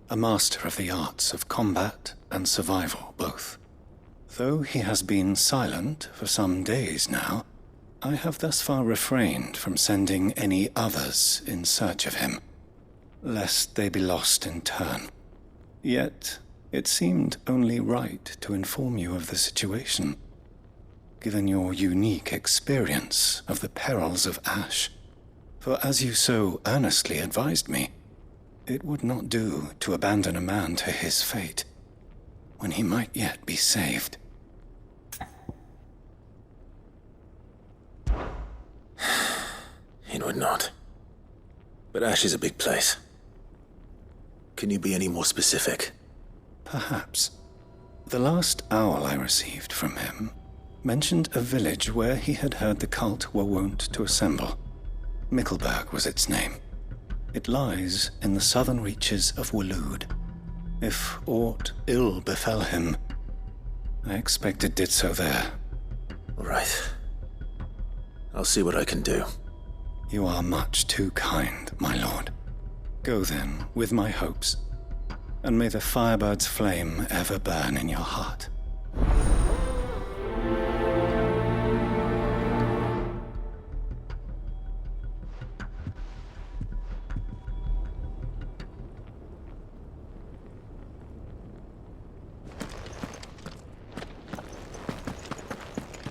a master of the arts of combat and survival both. Though he has been silent for some days now, I have thus far refrained from sending any others in search of him, lest they be lost in turn. Yet, it seemed only right to inform you of the situation, given your unique experience of the perils of Ash. For as you so earnestly advised me, it would not do to abandon a man to his fate, when he might yet be saved. It would not. But Ash is a big place. Can you be any more specific? Perhaps. The last owl I received from him mentioned a village where he had heard the cult were wont to assemble. Mickleburg was its name. It lies in the southern reaches of Waloed. If aught ill befell him, I expect it did so there. Right. I'll see what I can do. You are much too kind, my lord. Go then, with my hopes. and may the Firebird's flame ever burn in your heart.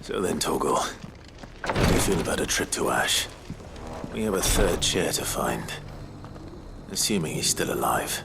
So then, Torgal, how do you feel about a trip to Ash? We have a third chair to find. Assuming he's still alive.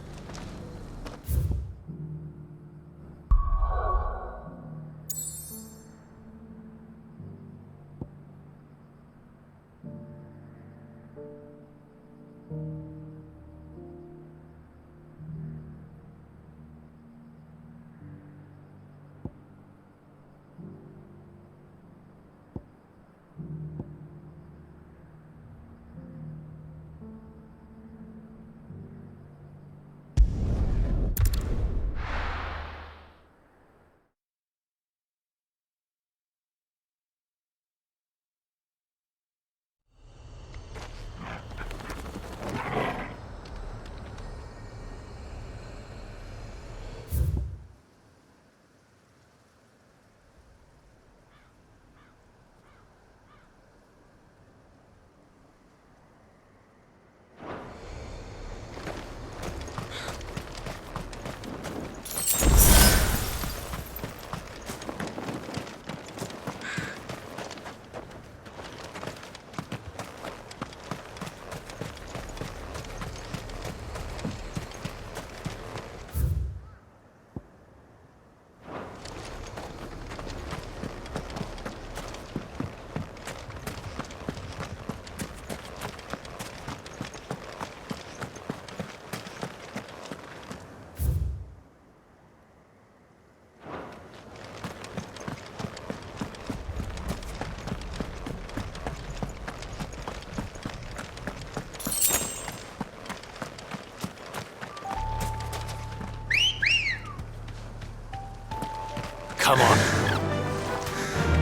Come on.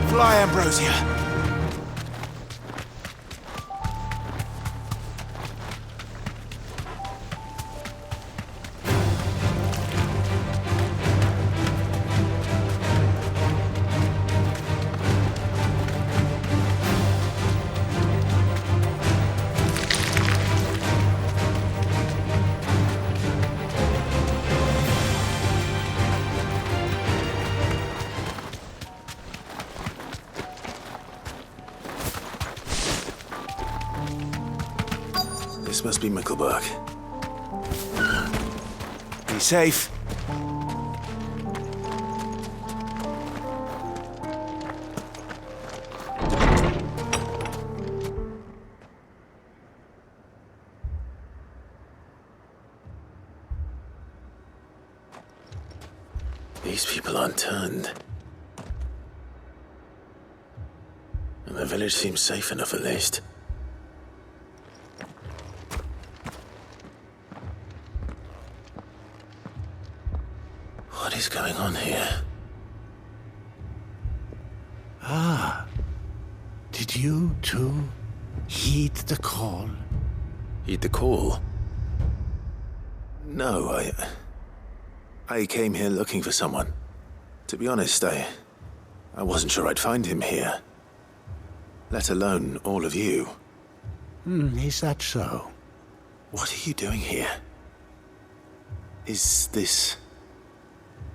Fly, Ambrosia. This must be Mickelberg. Be safe. These people aren't turned. And the village seems safe enough at least. What is going on here? Ah, did you too heed the call? Heed the call? No, I came here looking for someone. To be honest, I wasn't sure I'd find him here. Let alone all of you. Is that so? What are you doing here? Is this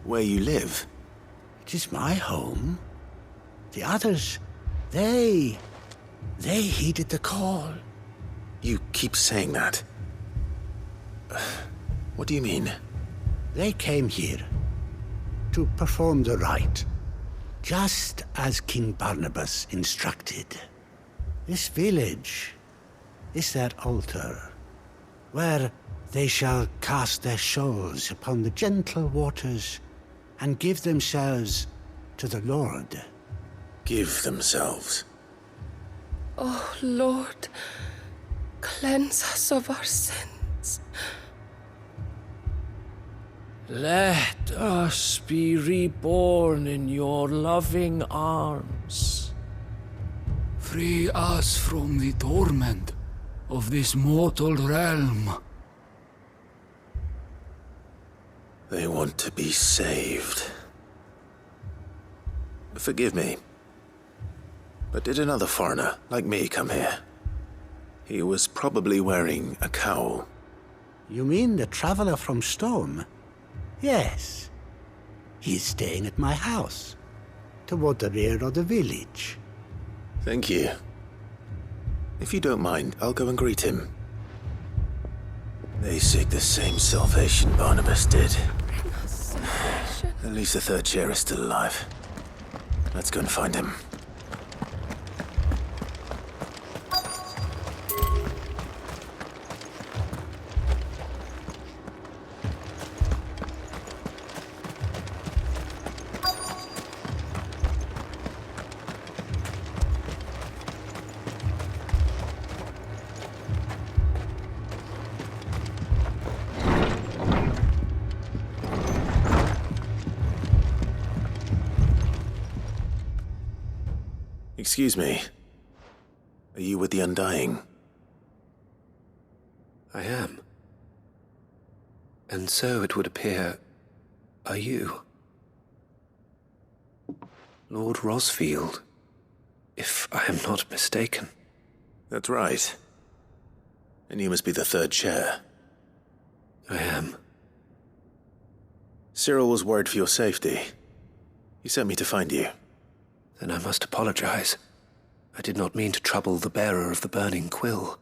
where you live? It is my home. The others, they heeded the call. You keep saying that. What do you mean? They came here to perform the rite, just as King Barnabas instructed. This village is their altar, where they shall cast their souls upon the gentle waters and give themselves to the Lord. Give themselves? Oh, Lord, cleanse us of our sins. Let us be reborn in your loving arms. Free us from the torment of this mortal realm. They want to be saved. Forgive me, but did another foreigner like me come here? He was probably wearing a cowl. You mean the traveler from Storm? Yes. He's staying at my house, toward the rear of the village. Thank you. If you don't mind, I'll go and greet him. They seek the same salvation Barnabas did. At least the third chair is still alive. Let's go and find him. Excuse me. Are you with the Undying? I am. And so it would appear, are you? Lord Rosfield, if I am not mistaken. That's right. And you must be the third chair. I am. Cyril was worried for your safety. He sent me to find you. Then I must apologize. I did not mean to trouble the bearer of the burning quill,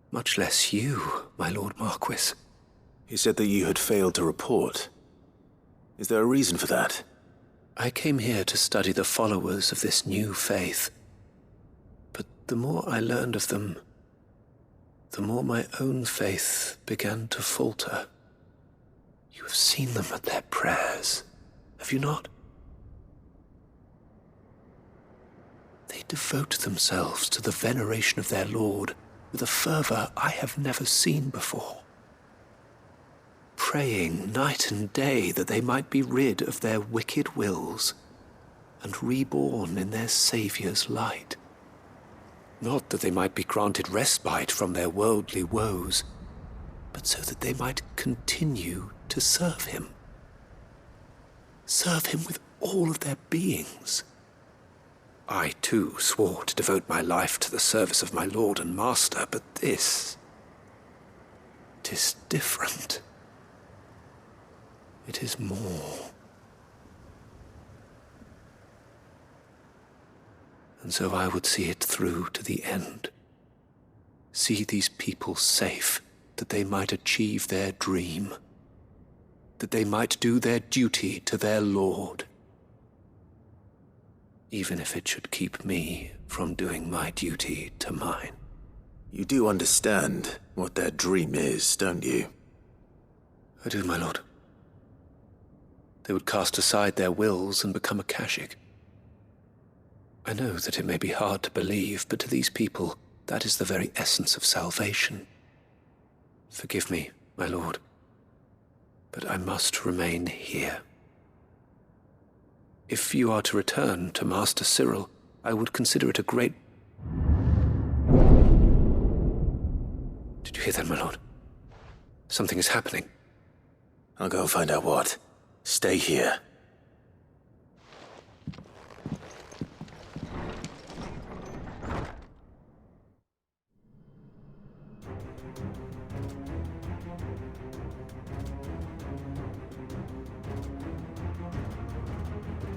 much less you, my Lord Marquis. He said that you had failed to report. Is there a reason for that? I came here to study the followers of this new faith. But the more I learned of them, the more my own faith began to falter. You have seen them at their prayers, have you not? They devote themselves to the veneration of their Lord with a fervor I have never seen before. Praying night and day that they might be rid of their wicked wills and reborn in their Saviour's light. Not that they might be granted respite from their worldly woes, but so that they might continue to serve him. Serve him with all of their beings. I, too, swore to devote my life to the service of my Lord and Master, but this... 'tis different. It is more. And so I would see it through to the end. See these people safe, that they might achieve their dream. That they might do their duty to their Lord. Even if it should keep me from doing my duty to mine. You do understand what their dream is, don't you? I do, my lord. They would cast aside their wills and become Akashic. I know that it may be hard to believe, but to these people, that is the very essence of salvation. Forgive me, my lord, but I must remain here. If you are to return to Master Cyril, I would consider it a great... Did you hear that, my lord? Something is happening. I'll go and find out what. Stay here.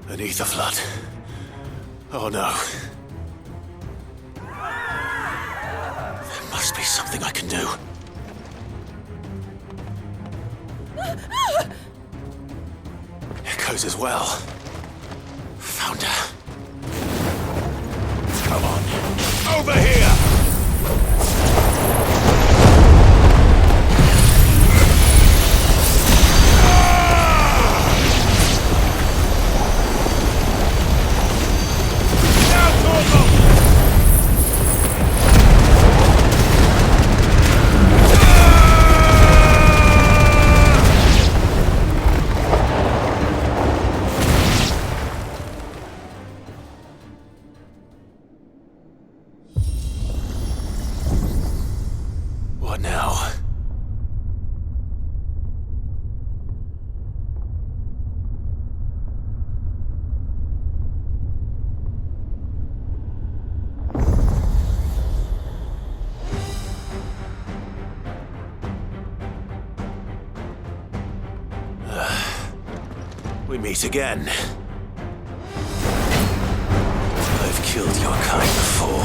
Beneath the flood. Oh no. There must be something I can do. Echoes as well. Found her. Come on. Over here! We meet again. I've killed your kind before.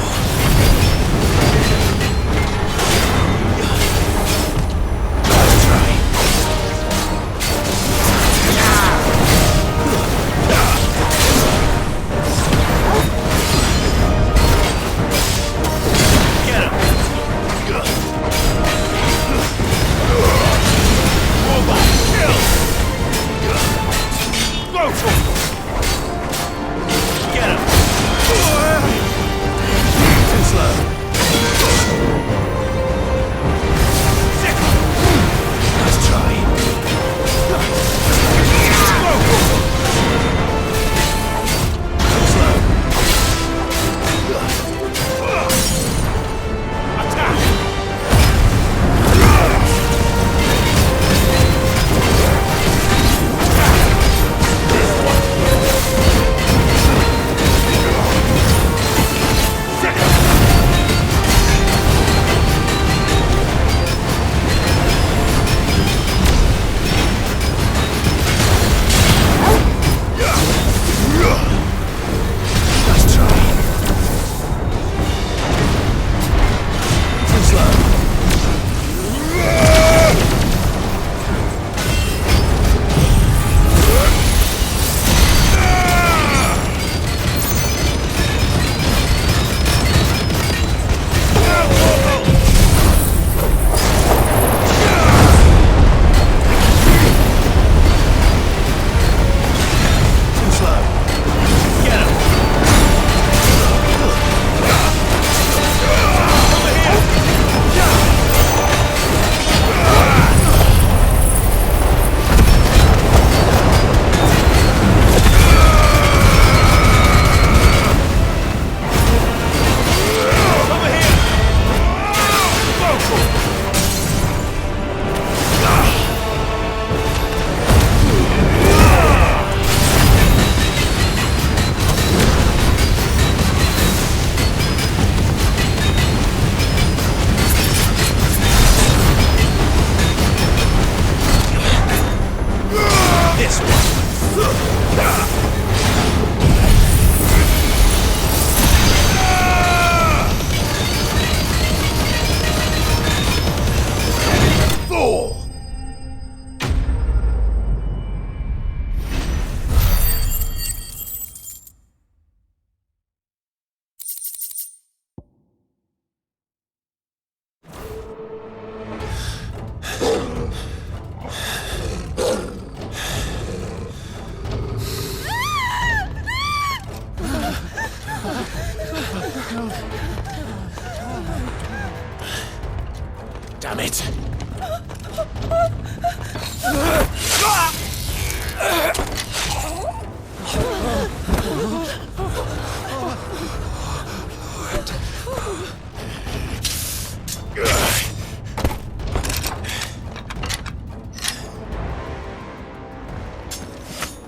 Damn it!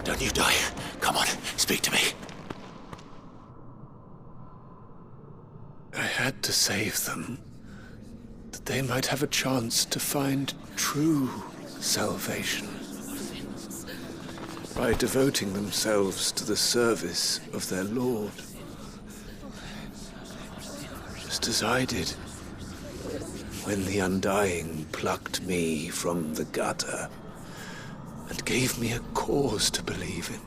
Don't you die. Come on, speak to me. I had to save them, that they might have a chance to find true salvation by devoting themselves to the service of their Lord. Just as I did when the Undying plucked me from the gutter and gave me a cause to believe in.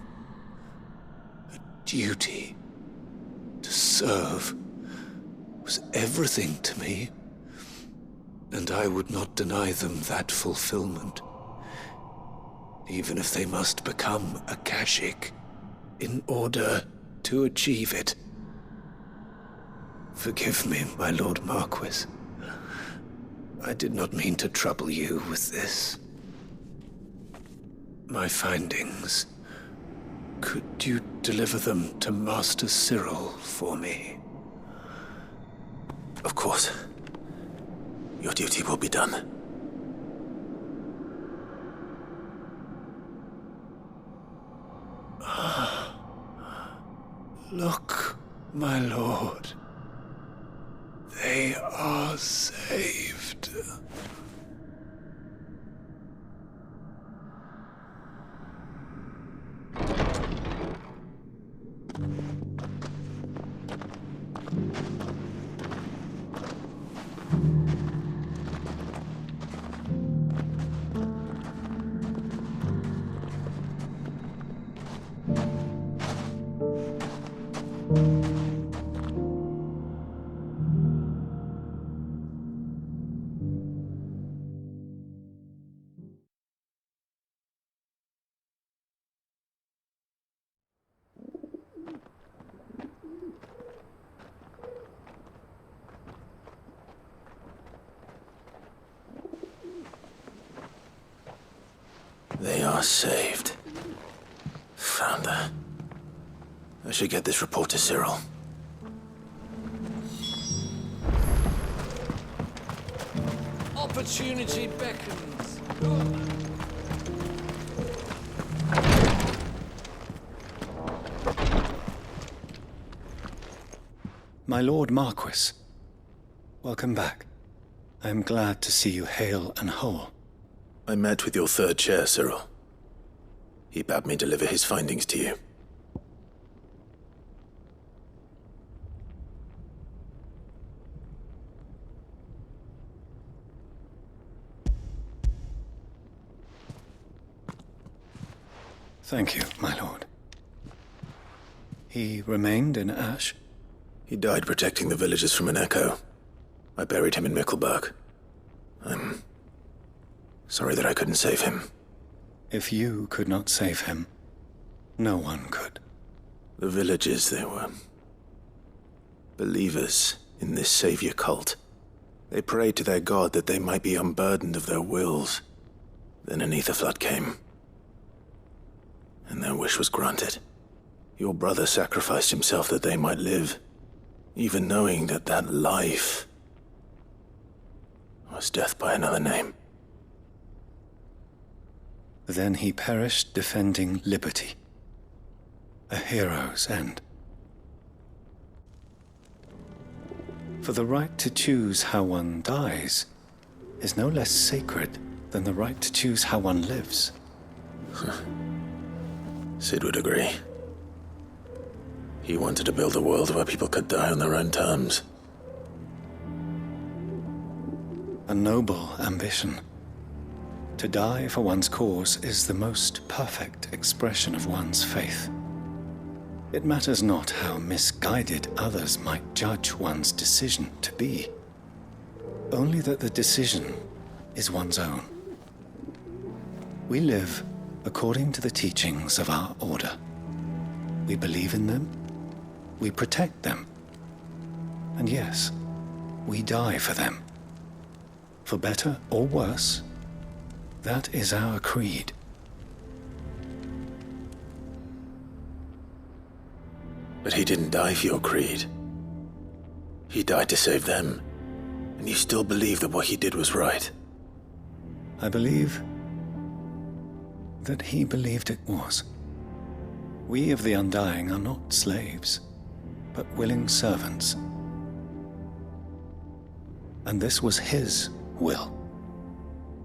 A duty to serve was everything to me, and I would not deny them that fulfillment, even if they must become a Kashik in order to achieve it. Forgive me, my Lord Marquis. I did not mean to trouble you with this. My findings. Could you deliver them to Master Cyril for me? Of course. Your duty will be done. Look, my lord. They are saved. They are saved. Founder. I should get this report to Cyril. Opportunity beckons. My Lord Marquis, welcome back. I am glad to see you hale and whole. I met with your third chair, Cyril. He bade me deliver his findings to you. Thank you, my lord. He remained in Ash? He died protecting the villagers from an echo. I buried him in Mickelberg. I'm sorry that I couldn't save him. If you could not save him, no one could. The villagers, they were believers in this savior cult. They prayed to their god that they might be unburdened of their wills. Then an ether flood came, and their wish was granted. Your brother sacrificed himself that they might live, even knowing that that life was death by another name. Then he perished defending liberty. A hero's end. For the right to choose how one dies is no less sacred than the right to choose how one lives. Sid would agree. He wanted to build a world where people could die on their own terms. A noble ambition. To die for one's cause is the most perfect expression of one's faith. It matters not how misguided others might judge one's decision to be, only that the decision is one's own. We live according to the teachings of our order. We believe in them, we protect them, and yes, we die for them. For better or worse, that is our creed. But he didn't die for your creed. He died to save them, and you still believe that what he did was right. I believe that he believed it was. We of the Undying are not slaves, but willing servants. And this was his will,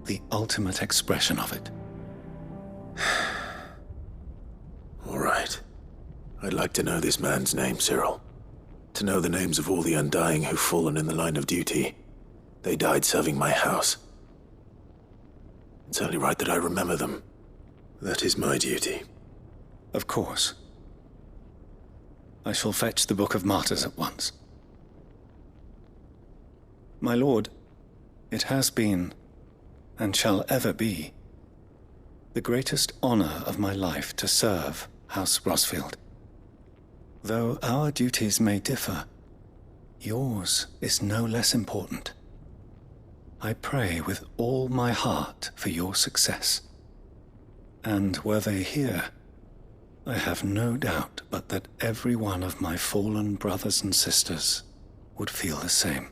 the ultimate expression of it. All right. I'd like to know this man's name, Cyril. To know the names of all the Undying who've fallen in the line of duty. They died serving my house. It's only right that I remember them. That is my duty. Of course. I shall fetch the Book of Martyrs at once. My lord, it has been, and shall ever be, the greatest honor of my life to serve House Rosfield. Though our duties may differ, yours is no less important. I pray with all my heart for your success. And were they here, I have no doubt but that every one of my fallen brothers and sisters would feel the same.